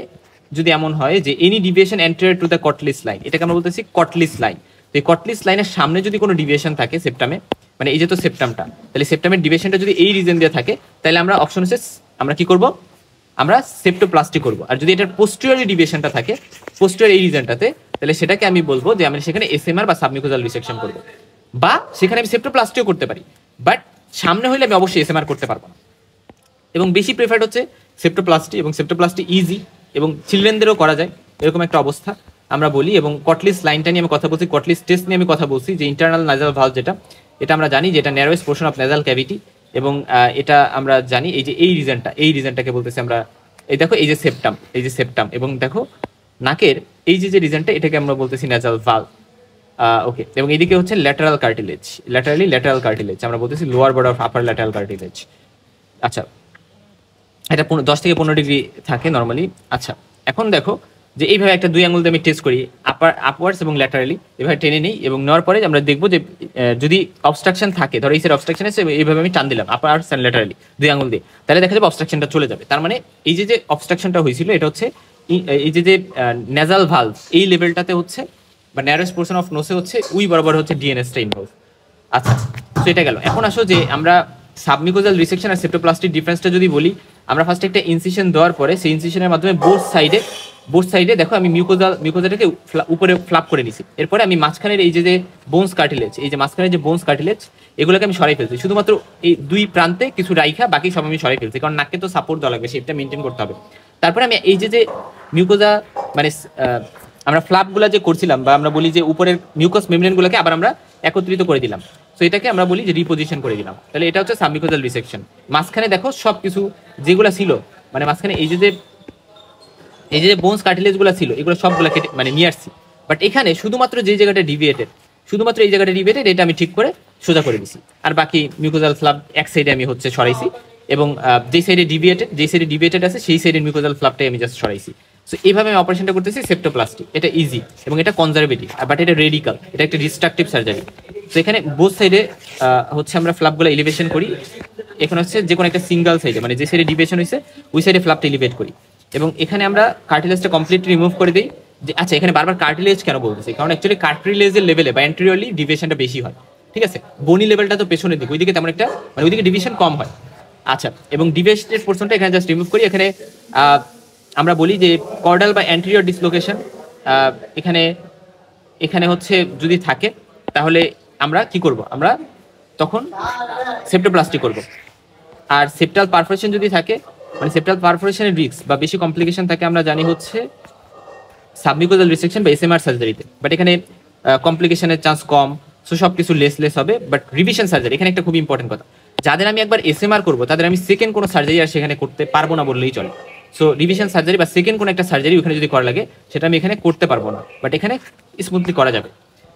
যদি এমন হয় যে any deviation anterior to the Cottle's line, এটাকে আমরা বলতেছি কটলিস লাইন। তো এই কটলিস লাইনের সামনে যদি কোনো ডিভিয়েশন থাকে সেপ্টামে, মানে এই যে তো সেপ্টামটা, তাহলে সেপ্টামের ডিভিয়েশনটা যদি এই রিজন দিয়ে থাকে, তাহলে আমরা অপশন হচ্ছে আমরা কি করব? আমরা সেপ্টোপ্লাস্টি করব। আর যদি এটার পোস্টেরিয়র ডিভিয়েশনটা থাকে, পোস্টেরিয়র এই রিজনটাতে, তাহলে সেটাকে আমি বলবো যে আমি সেখানে এসএমআর বা সাবমিউকোজাল রিসেকশন করব, বা সেখানে আমি সেপ্টোপ্লাস্টিও করতে পারি। বাট সামনে হইলে আমি অবশ্যই এসএমআর করতে পারবো না। এবং বেশি প্রেফার্ড হচ্ছে সেপ্টোপ্লাস্টি, এবং সেপ্টোপ্লাস্টি ইজি এবং চিলড্রেনদেরও করা যায়। এরকম একটা অবস্থা আমরা বলি। এবং কটলিস লাইনটা নিয়ে আমি কথা বলছি, কটলিস টেস্ট নিয়ে আমি কথা বলছি, যে ইন্টারনাল নাজাল ভালভ যেটা, এটা আমরা জানি যে এটা ন্যারোয়েস্ট পোর্শন অফ নাজাল ক্যাভিটি। এবং এটা আমরা জানি এই যে এই রিজনটাকে বলতেছি আমরা, এই দেখো এই যে সেপ্টাম এবং দেখো নাকের এই যে রিজনটা, এটাকে আমরা বলতেছি নাজাল ভালভ। ওকে, এবং এদিকে হচ্ছে ল্যাটারাল কার্টিলেজ, আমরা বলতেছি lower border of upper lateral cartilage. আচ্ছা, এটা 10 থেকে 15 ডিগ্রি থাকে নর্মালি। আচ্ছা, এখন দেখো যে এইভাবে একটা 2 আঙুল দিয়ে আমি টেস্ট করি, আপওয়ার্ডস এবং ল্যাটারালি এভাবে টেনে নিই, এবং নেওয়ার পরে আমরা দেখবো যে যদি অবস্ট্রাকশন থাকে, ধরো এই সাইড অবস্ট্রাকশন আছে, এইভাবে আমি টান দিলাম আপওয়ার্ডস অ্যান্ড ল্যাটারালি 2 আঙুল দিয়ে, তাহলে দেখা যাবে অবস্ট্রাকশনটা চলে যাবে। তার মানে এই যে অবস্ট্রাকশনটা হয়েছিল এটা হচ্ছে এই যে নেজাল ভালভ এই লেভেলটাতে হচ্ছে, বা ন্যারোয়েস্ট পোর্শন অফ নোসে হচ্ছে উই বরাবর হচ্ছে ডিএনএসটা ইনভলভ। আচ্ছা, তো এটা গেল। এখন আসো যে আমরা সাবমিউকোজাল রিসেকশন আর সেপ্টোপ্লাস্টির ডিফারেন্সটা যদি বলি, আমরা ফার্স্টে একটা ইনসিশন দেওয়ার পরে সেই ইনসিশনের মাধ্যমে বোথ সাইডে দেখো আমি মিউকোজাটাকে উপরে ফ্লাপ করে নিছি। এরপরে আমি মাঝখানের এই যে বোনস কার্টিলেজ, এই যে মাঝখানের যে বোনস কার্টিলেজ, এগুলোকে আমি সরাই ফেলছি, শুধুমাত্র এই 2 প্রান্তে কিছু রাইখা বাকি সব আমি সরাই ফেলছি, কারণ নাককে তো সাপোর্ট দেওয়া লাগবে, সেটা মেনটেন করতে হবে। তারপরে আমি এই যে মিউকোজা মানে আমরা ফ্লাপগুলো যে করছিলাম, বা আমরা বলি যে উপরের মিউকাস মেমব্রেনগুলোকে আবার আমরা একত্রিত করে দিলাম, তো এটাকে আমরা বলি যে রিপোজিশন করে দিলাম। তাহলে এটা হচ্ছে সাবমিউকোজাল রিসেকশন। মাঝখানে দেখো সব কিছু যেগুলো ছিল, মানে মাঝখানে এই যে বোনস কার্টিলেজগুলো ছিল, এগুলো সবগুলো কেটে মানে নিয়ে আসছি, বাট এখানে শুধুমাত্র যে জায়গাটা ডিভিয়েটেড, এটা আমি ঠিক করে সোজা করে দিছি, আর বাকি মিউকোজাল ফ্লাপ এক সাইডে আমি হচ্ছে সরাইছি, এবং যে সাইডে ডিভিয়েটেড আছে সেই সাইডের মিউকোজাল ফ্লাপটাই আমি জাস্ট সরাইছি। সো এইভাবে আমি অপারেশনটা করতেছি সেপ্টোপ্লাস্টি। এটা ইজি এবং এটা কনজারভেটিভ, বাট এটা রেডিক্যাল, এটা একটা ডিস্ট্রাকটিভ সার্জারি। তো এখানে বোথ সাইডে হচ্ছে আমরা ফ্লাপগুলো এলিভেশন করি। এখানে হচ্ছে যে কোনো একটা সিঙ্গেল সাইডে, মানে যে সাইডে ডিভিয়েশন হয়েছে ওই সাইডে ফ্লাপটা এলিভেট করি, এবং এখানে আমরা কার্টিলেজটা কমপ্লিটলি রিমুভ করে দিই। যে আচ্ছা, এখানে বারবার কার্টিলেজ কেন বলতেছি, কারণ অ্যাকচুয়ালি কার্টিলেজের লেভেলে বা অ্যান্টেরিয়রলি ডিভিয়েশনটা বেশি হয়, ঠিক আছে। বনি লেভেলটা তো পেছনের দিকে, ওইদিকে তেমন একটা মানে ওইদিকে ডিভিশন কম হয়। আচ্ছা, এবং ডিভিয়েটেড পোর্শনটা এখানে জাস্ট রিমুভ করি। এখানে আমরা বলি যে কর্ডাল বা অ্যান্টেরিয়র ডিসলোকেশন এখানে হচ্ছে যদি থাকে, তাহলে আমরা কি করব, আমরা তখন সেপ্টোপ্লাস্টি করব। আর সেপ্টাল পারফোরেশন যদি থাকে, মানে সেপ্টাল পারফোরেশনের রিস্ক বা বেশি কমপ্লিকেশন থাকে, আমরা জানি হচ্ছে সাবমিউকোজাল রিসেকশন বা এসএমআর সার্জারিতে, বাট এখানে কমপ্লিকেশনের চান্স কম, সো সব কিছু লেস হবে। বাট রিভিশন সার্জারি এখানে একটা খুব ইম্পর্টেন্ট কথা, যাদের আমি একবার এসএমআর করবো তাদের আমি সেকেন্ড কোনো সার্জারি আর সেখানে করতে পারবো না বললেই চলে। সো রিভিশন সার্জারি বা সেকেন্ড কোনো একটা সার্জারি ওখানে যদি করা লাগে, সেটা আমি এখানে করতে পারবো না, বাট এখানে স্মুথলি করা যাবে।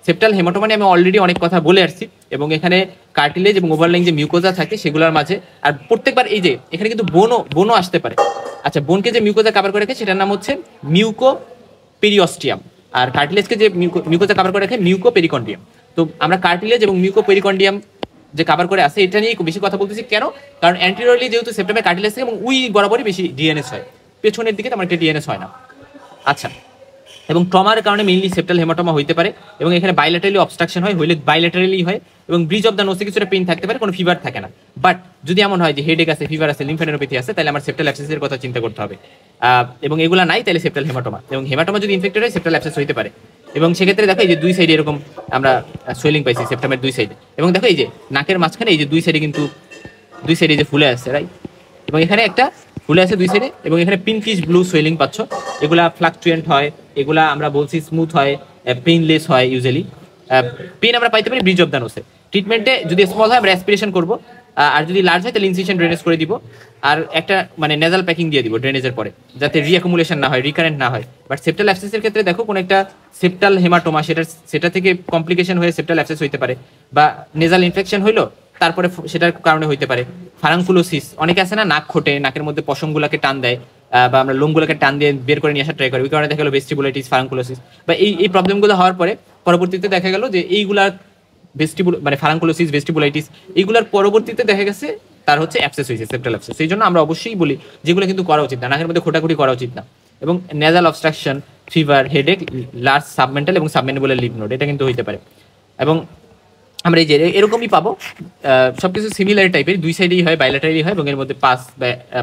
সেপ্টাল হেমাটোমা নিয়ে আমি অলরেডি অনেক কথা বলে আসছি, এবং এখানে কার্টিলেজ এবং ওভারলাইং যে মিউকোজা থাকে সেগুলোর মাঝে, আর প্রত্যেকবার এই যে এখানে কিন্তু বোনও আসতে পারে। আচ্ছা, বোনকে যে মিউকোজা কভার করে রাখে সেটার নাম হচ্ছে মিউকো পেরিওস্টিয়াম, আর কার্টিলেজকে যে মিউকোজা কভার করে রাখে মিউকো পেরিকন্ডিয়াম। তো আমরা কার্টিলেজ এবং মিউকো পেরিকন্ডিয়াম যে কভার করে আছে, এটা নিয়ে বেশি কথা বলতেছি কেন, কারণ অ্যান্টেরিয়রলি যেহেতু সেপ্টামের কার্টিলেজ থাকে এবং উই বরাবরই বেশি ডিএনএস হয়, পেছনের দিকে তেমন একটা ডিএনএস হয় না। আচ্ছা, এবং ট্রমার কারণে মেইনলি সেপ্টাল হেমাটোমা হইতে পারে, এবং এখানে বাইলেটারালি অবস্ট্রাকশন হয়, হইলে বাইলেটারালি হয়, এবং ব্রিজ অফ দ্য নোসে কিছুটা পেইন থাকতে পারে, কোনো ফিভার থাকে না। বাট যদি এমন হয় যে হেডেক আছে, ফিভার আছে, লিম্ফাডেনোপ্যাথি আছে, তাহলে আমার সেপ্টাল অ্যাবসেসের কথা চিন্তা করতে হবে। এবং এগুলো নাই, তাহলে সেপ্টাল হেমাটোমা, এবং হেমাটোমা যদি ইনফেক্টেড হয় সেপ্টাল অ্যাবসেস হইতে পারে। এবং সেক্ষেত্রে দেখো এই যে 2 সাইডে এরকম আমরা সোয়েলিং পাইছি সেপ্টামের 2 সাইডে, এবং দেখো এই যে নাকের মাঝখানে এই যে 2 সাইডে কিন্তু 2 সাইডে যে ফুলে আছে, রাইট, এবং এখানে একটা ফুলে আছে 2 সাইডে, এবং এখানে পিঙ্কিশ ব্লু সোয়েলিং পাচ্ছ। এগুলা ফ্লাকচুয়েন্ট হয়, এগুলা আমরা বলছি স্মুথ হয়, পেইনলেস হয় ইউজুয়ালি। পেইন আমরা পাইতে পারি ব্রিজ অফ দ্য নোসে। ট্রিটমেন্টে যদি স্মল হয় আমরা অ্যাসপিরেশন করবো, আর যদি লার্জ হয় তাহলে ইনসিশন ড্রেনেজ করে দিব, আর একটা মানে নেজাল প্যাকিং দিয়ে দিব ড্রেনেজের পরে, যাতে রিঅ্যাকুমুলেশন না হয়, রিকারেন্ট না হয়। বাট সেপ্টাল অ্যাবসেসের ক্ষেত্রে দেখো কোনো একটা সেপ্টাল হেমাটোমা, সেটা থেকে কমপ্লিকেশন হয়ে সেপ্টাল অ্যাবসেস হইতে পারে, বা নেজাল ইনফেকশন হইলো তারপরে সেটার কারণে হইতে পারে। ফারাঙ্কুলোসিস, অনেকে আছে না নাক খোটে, নাকের মধ্যে পশমগুলোকে টান দেয়, বা আমরা লোমগুলোকে টান দিয়ে বের করে নিয়ে আসার ট্রাই করি, ওই কারণে দেখা গেলো ভেস্টিবুলাইটিস, ফারাঙ্কুলোসিস, বা এই প্রবলেমগুলো হওয়ার পরে পরবর্তীতে দেখা গেল যে এইগুলার মানে ফারাঙ্কুলোসিস, ভেস্টিবুলাইটিস, এইগুলার পরবর্তীতে দেখা গেছে তার হচ্ছে অ্যাবসেস হয়েছে, সেপ্টাল অ্যাবসেস। সেই জন্য আমরা অবশ্যই বলি যেগুলো কিন্তু করা উচিত না, নাকের মধ্যে খোটাখুটি করা উচিত না। এবং nasal obstruction, fever, headache, large submental এবং সাবমেন্ডিবুলার লিভ নোড, এটা কিন্তু হইতে পারে। এবং আমরা এই যে এরকমই পাবো, সবকিছু সিমিলার টাইপের, 2 সাইডেই হয়, বাইলেটারালি হয়, এবং এর মধ্যে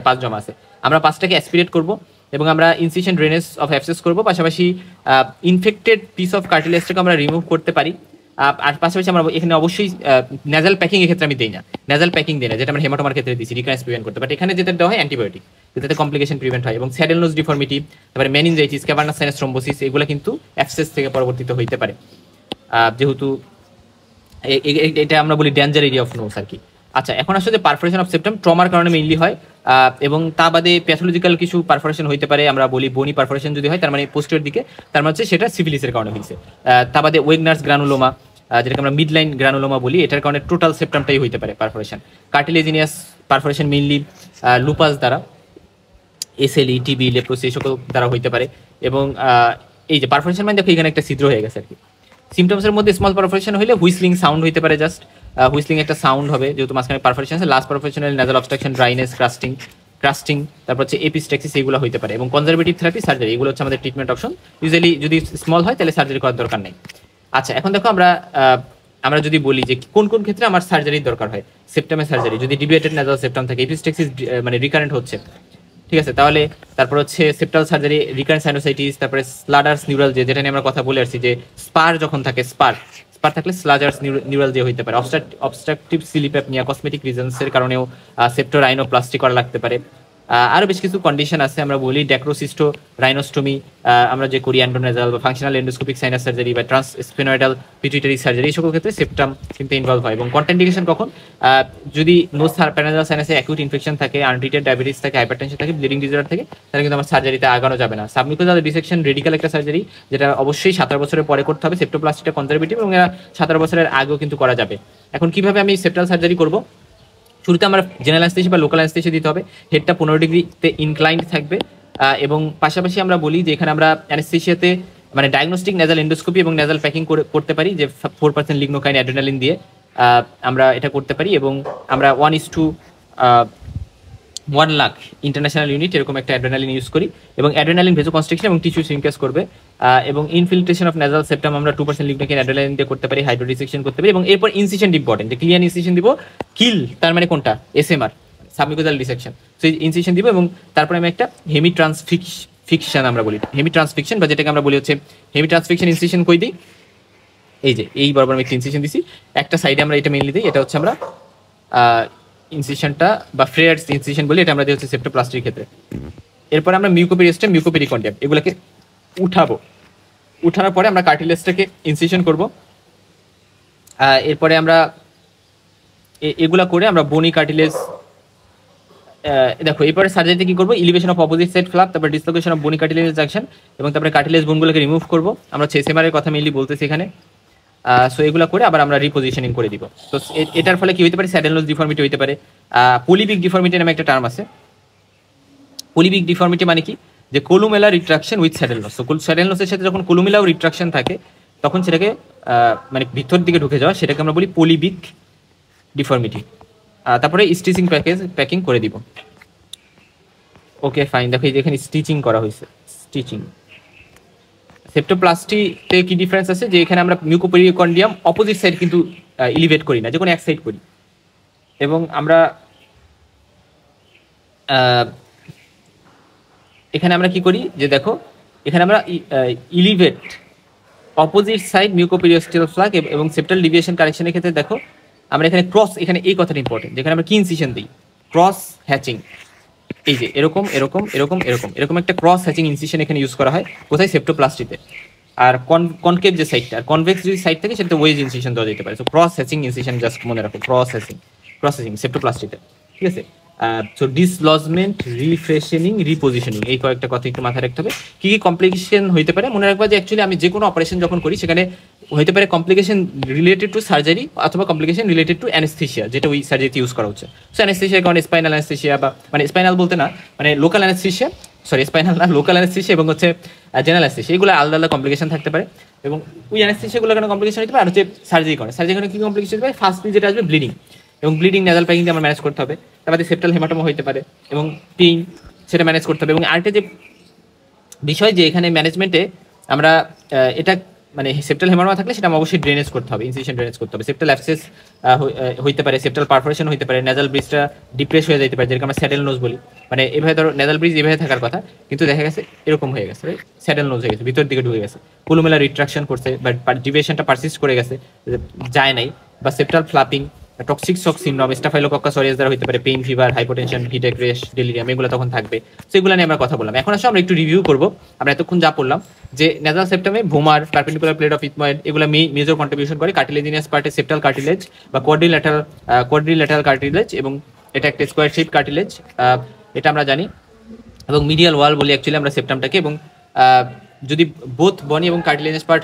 পাস জমা আছে। আমরা পাসটাকে অ্যাসপিরেট করব, এবং আমরা ইনসিশন ড্রেনেজ অফ অ্যাবসেস করব, পাশাপাশি ইনফেক্টেড পিস অফ কার্টিলেজটাকে আমরা রিমুভ করতে পারি। আর পাশাপাশি আমরা এখানে অবশ্যই নেজাল প্যাকিং এর ক্ষেত্রে আমি দিই না, নেজাল প্যাকিং দিই না, যেটা আমরা হেমাটোমার ক্ষেত্রে দিচ্ছি রিকারেন্স প্রিভেন্ট করতে, বাট এখানে যেটা দেওয়া হয় অ্যান্টিবায়োটিক, যাতে কমপ্লিকেশন প্রিভেন্ট হয়। এবং স্যাডেল নোজ ডিফর্মিটি, তারপরে মেনিনজাইটিস, ক্যাভার্নাস সাইনাস থ্রম্বোসিস, এগুলো কিন্তু অ্যাবসেস থেকে পরবর্তীতে হইতে পারে, যেহেতু এটা আমরা বলি ডেঞ্জার এরিয়া অফ নোজ আর কি। আচ্ছা, এখন আসলে পারফোরেশন অফ সেপ্টাম ট্রমার কারণে মেইনলি হয়, এবং তা বাদে প্যাথোলজিক্যাল কিছু পারফোরেশন হইতে পারে, আমরা বলি বনি পারফোরেশন যদি হয় তার মানে পোস্টের দিকে, তার মানে হচ্ছে সেটা সিফিলিসের কারণে হয়েছে। তা বাদে ওয়েগনার্স গ্রানুলোমা, যেটাকে আমরা মিডলাইন গ্রানুলোমা বলি, এটার কারণে টোটাল সেপ্টামটাই হইতে পারে perforation. Cartilaginous perforation mainly lupus দ্বারা, এসএলই, টিবি, লেপ্রোসি এই সকল দ্বারা হইতে পারে। এবং এই যে পারফোরেশন মানে দেখো এখানে একটা ছিদ্র হয়ে গেছে আর কি। সিমটমসের মধ্যে স্মল পারফোরেশন হলে হুইসলিং সাউন্ড হইতে পারে, জাস্ট হুইসলিং একটা সাউন্ড হবে যেহেতু মাঝখানে পারফোরেশন আছে। লাস্ট পারফোরেশন হলে নাজাল অবস্ট্রাকশন, ড্রাইনেস, ক্রাস্টিং, তারপর হচ্ছে এপিস্ট্যাক্সিস, এগুলো হইতে পারে। এবং কনজারভেটিভ থেরাপি, সার্জারি, এগুলো হচ্ছে আমাদের ট্রিটমেন্ট অপশন। ইউজুয়ালি যদি স্মল হয় তাহলে সার্জারি করার দরকার নেই। আচ্ছা, এখন দেখো আমরা যদি বলি যে কোন কোন ক্ষেত্রে আমার সার্জারির দরকার হয়, সেপ্টামের সার্জারি যদি ডিভিয়েটেড নাজাল সেপ্টাম থাকে, এপিস্ট্যাক্সিস মানে রিকারেন্ট হচ্ছে, ঠিক আছে, তাহলে তারপর হচ্ছে সেপ্টাল সার্জারি, রিকারেন্ট সাইনোসাইটিস, তারপরে স্লাডার্স নিউরাল, যেটা নিয়ে আমরা কথা বলে আসছি, যে স্পার যখন থাকে, স্পার থাকলে স্লাডার্স নিউরাল যে হইতে পারে। অবস্ট্রাকটিভ স্লিপ অ্যাপনিয়া, কসমেটিক রিজনসের কারণেও সেপ্টোরাইনোপ্লাস্টি করা লাগতে পারে। আরও বেশ কিছু কন্ডিশন আছে, আমরা বলি ড্যাক্রোসিস্টো রাইনোস্টোমি, আমরা যে করি অ্যান্ডোনেজাল বা ফাংশনাল এন্ডোস্কোপিক সাইনাস সার্জারি বা ট্রান্সস্ফিনয়েডাল পিটুইটারি সার্জারি, এই সকল ক্ষেত্রে সেপ্টাম কিন্তু ইনভলভ হয়। এবং কন্ট্রাইন্ডিকেশন কখন, যদি নোজ প্যারানাজাল সাইনাসে অ্যাকিউট ইনফেকশন থাকে, আনট্রিটেড ডায়াবেটিস থাকে, হাইপারটেনশন থাকে, ব্লিডিং ডিসঅর্ডার থাকে, তাহলে কিন্তু আমার সার্জারিতে আগানো যাবে না। সাবমিউকোজাল ডিসেকশন রেডিক্যাল একটা সার্জারি, যেটা অবশ্যই 17 বছরের পরে করতে হবে। সেপ্টোপ্লাস্টিটা কনজারভেটিভ এবং 17 বছরের আগেও কিন্তু করা যাবে। এখন কিভাবে আমি সেপ্টাল সার্জারি করব, শুরুতে আমরা জেনারেল অ্যানেস্থেসিয়া বা লোকাল অ্যানেস্থেসিয়া দিতে হবে। হেডটা 15 ডিগ্রিতে ইনক্লাইন্ড থাকবে, এবং পাশাপাশি আমরা বলি যে এখানে আমরা অ্যানেস্থেসিয়াতে মানে ডায়াগনস্টিক নেজাল এন্ডোস্কোপি এবং নেজাল প্যাকিং করতে পারি, যে 4% লিগনোকাইন অ্যাড্রেনালিন দিয়ে আমরা এটা করতে পারি। এবং আমরা 1:1 লাখ ইন্টারন্যাশনাল ইউনিট এরকম একটা অ্যাড্রেনালিন ইউজ করি, এবং অ্যাড্রেনালিন ভেজোকনস্ট্রিকশন এবং টিস্যু শ্রিঙ্কেজ করবে। এবং ইনফিল্ট্রেশন অফ নেজাল সেপ্টাম আমরা 2% লিগনোকাইন অ্যাড্রেনালিন দিয়ে করতে পারি, হাইড্রোডিসেকশন করতে পারি। এবং এরপর ইনসিশন ইম্পর্টেন্ট, যে ক্লিয়ার ইনসিশন দিব, কিল তার মানে কোনটা, এসএমআর, সাবমিউকোজাল ডিসেকশন, সো ইনসিশন দিব। এবং তারপরে আমি একটা হেমি ট্রান্সফিকশন আমরা বলি, হেমি ট্রান্সফিকশন বা যেটাকে আমরা বলি হচ্ছে হেমি ট্রান্সফিকশন ইনসিশন কই দিই, এই যে এই বরাবর আমি একটা ইনসিশন দিছি, একটা সাইডে আমরা এটা মেইনলি দিই, এটা হচ্ছে আমরা ইনসিশনটা বা ফ্রেয়ার্স ইনসিশন বলি, এটা আমরা দিই হচ্ছে সেপ্টোপ্লাস্টির ক্ষেত্রে। এরপর আমরা মিউকোপেরিস্টেম, মিউকোপেরিকন্ডিয়াম এগুলোকে উঠানোর পরে আমরা কার্টিলেজটাকে ইনসিশন করব। এরপরে আমরা এগুলা করে আমরা বনি কার্টিলেজ, দেখো এরপরে সার্জারিতে কি করবো, elevation of opposite side flap, তারপর ডিসলোকেশন অফ বনি কার্টিলেজ জাংশন, এবং তারপরে কার্টিলেজ বোনগুলোকে রিমুভ করবো। আমরা এসএমআর এর কথা মেইনলি বলতেছি এখানে। সো এগুলো করে আবার আমরা রিপোজিশনিং করে দিব। তো এটার ফলে কি হতে পারে, স্যাডেল নোজ ডিফর্মিটি হতে পারে। পলিবিক ডিফর্মিটি নামে একটা টার্ম আছে। পলিবিক ডিফর্মিটি মানে কি, যে কোলুমেলার retraction with saddle nose. So saddle নোজের সাথে যখন কোলুমেলার রিট্রাকশন থাকে, তখন সেটাকে মানে ভিতর দিকে ঢুকে যাওয়া, সেটাকে আমরা বলি পলিবিক ডিফর্মিটি। তারপরে স্টিচিং প্যাকিং করে দিব। ওকে ফাইন, দেখো এই যে এখানে স্টিচিং করা হয়েছে, স্টিচিং। সেপ্টোপ্লাস্টিতে কি ডিফারেন্স আছে, যে এখানে আমরা মিউকোপেরিকন্ডিয়াম অপোজিট সাইড কিন্তু এলিভেট করি না, যে কোনো এক সাইড করি। এবং আমরা এখানে আমরা কি করি, যে দেখো এখানে আমরা ইলিভেট অপোজিট সাইড মিউকোপেরিওস্টিয়াল ফ্ল্যাগ এবং সেপ্টাল ডিভিয়েশন কারেকশনের ক্ষেত্রে দেখো আমরা এখানে ক্রস, এখানে এই কথাটা ইম্পর্টেন্ট, যেখানে আমরা কি ইনসিশন দিই, ক্রস হ্যাচিং, এই যে এরকম এরকম এরকম এরকম এরকম একটা ক্রস হ্যাচিং ইনসিশন এখানে ইউজ করা হয়, কোথায়, সেপ্টোপ্লাস্টিতে। আর কনকেভ যে সাইডটা, আর কনভেক্স যদি সাইড থাকে সেটাতে ওয়েজ ইনসিশন দেওয়া যেতে পারে। So cross hatching incision just মনে রাখো, ক্রস হ্যাচিং সেপ্টোপ্লাস্টিতে, ঠিক আছে। সো ডিসলজমেন্ট, রিফ্রেশনিং, রিপোজিশনিং, এই কয়েকটা কথা একটু মাথায় রাখতে হবে। কি কি কমপ্লিকেশন হইতে পারে মনে রাখবা, যে অ্যাকচুয়ালি আমি যে কোনো অপারেশন যখন করি সেখানে হইতে পারে কমপ্লিকেশন রিলেটেড টু সার্জারি অথবা কমপ্লিকেশন রিলেটেড টু অ্যানেস্থেসিয়া, যেটা ওই সার্জারিতে ইউজ করা হচ্ছে। সো অ্যানেস্থেসিয়ার কারণে স্পাইনাল অ্যানেস্থেসিয়া, বা মানে স্পাইনাল বলতে না, মানে লোকাল অ্যানেস্থেসিয়া, সরি স্পাইনাল না, লোকাল অ্যানেস্থেসিয়া এবং হচ্ছে জেনারেল অ্যানেস্থেসিয়া, এগুলো আলাদা আলাদা কমপ্লিকেশন থাকতে পারে। এবং ওই অ্যানেস্থেসিয়াগুলো কেন কমপ্লিকেশন হতে পারে, আর হচ্ছে সার্জারি করে কি কমপ্লিকেশন হতে পারে, ফার্স্টলি যেটা আসবে ব্লিডিং, এবং ব্লিডিং নেজাল প্যাকিং দিয়ে আমরা ম্যানেজ করতে হবে। তারপরে সেপ্টাল হেমাটোমা হইতে পারে এবং পেইন, সেটা ম্যানেজ করতে হবে। এবং আরেকটা যে বিষয়, যে এখানে ম্যানেজমেন্টে আমরা এটা মানে সেপ্টাল হেমারমা থাকলে সেটা অবশ্যই ড্রেনেজ করতে হবে, ইনসিশন ড্রেনেজ করতে হবে। সেপ্টাল অ্যাবসেস হইতে পারে, সেপ্টাল পারফোরেশন হইতে পারে, নেজাল ব্রিজটা ডিপ্রেস হয়ে যেতে পারে, যেরকম আমরা স্যাডেল নোজ বলি। মানে এভাবে ধরো নেজাল ব্রিজ এভাবে থাকার কথা, কিন্তু দেখা গেছে এরকম হয়ে গেছে, স্যাডেল নোজ হয়ে গেছে, ভিতর দিকে ঢুকে গেছে, কুলুমেলা রিট্রাকশন করছে, বাট ডিভিয়েশনটা পারসিস্ট করে গেছে, যায় নাই। বা septal flapping, toxic shock syndrome, staphylococcus aureus দ্বারা হতে পারে, পেইন, ফিভার, হাইপোটেনশন, হিডেক, রেশ, ডেলিরিয়াম, এগুলো তখন থাকবে। সো এগুলো নিয়ে আমরা কথা বললাম। এখন আসলে আমরা একটু রিভিউ করবো আমরা এতক্ষণ যা পড়লাম, যে নেজাল সেপ্টামে vomer, perpendicular plate of ethmoid এগুলো মেজর কন্ট্রিবিউশন করে। কার্টিলেজিনিয়াস পার্টে সেপ্টাল কার্টিলেজ বা কোয়াড্রিল্যাটারাল কার্টিলেজ, এবং এটা একটা স্কোয়ার শেপ কার্টিলেজ, এটা আমরা জানি। এবং মিডিয়াল ওয়াল বলি অ্যাকচুয়ালি আমরা সেপ্টামটাকে। এবং যদি বোথ বনি এবং কার্টিলেজিয়াস পার্ট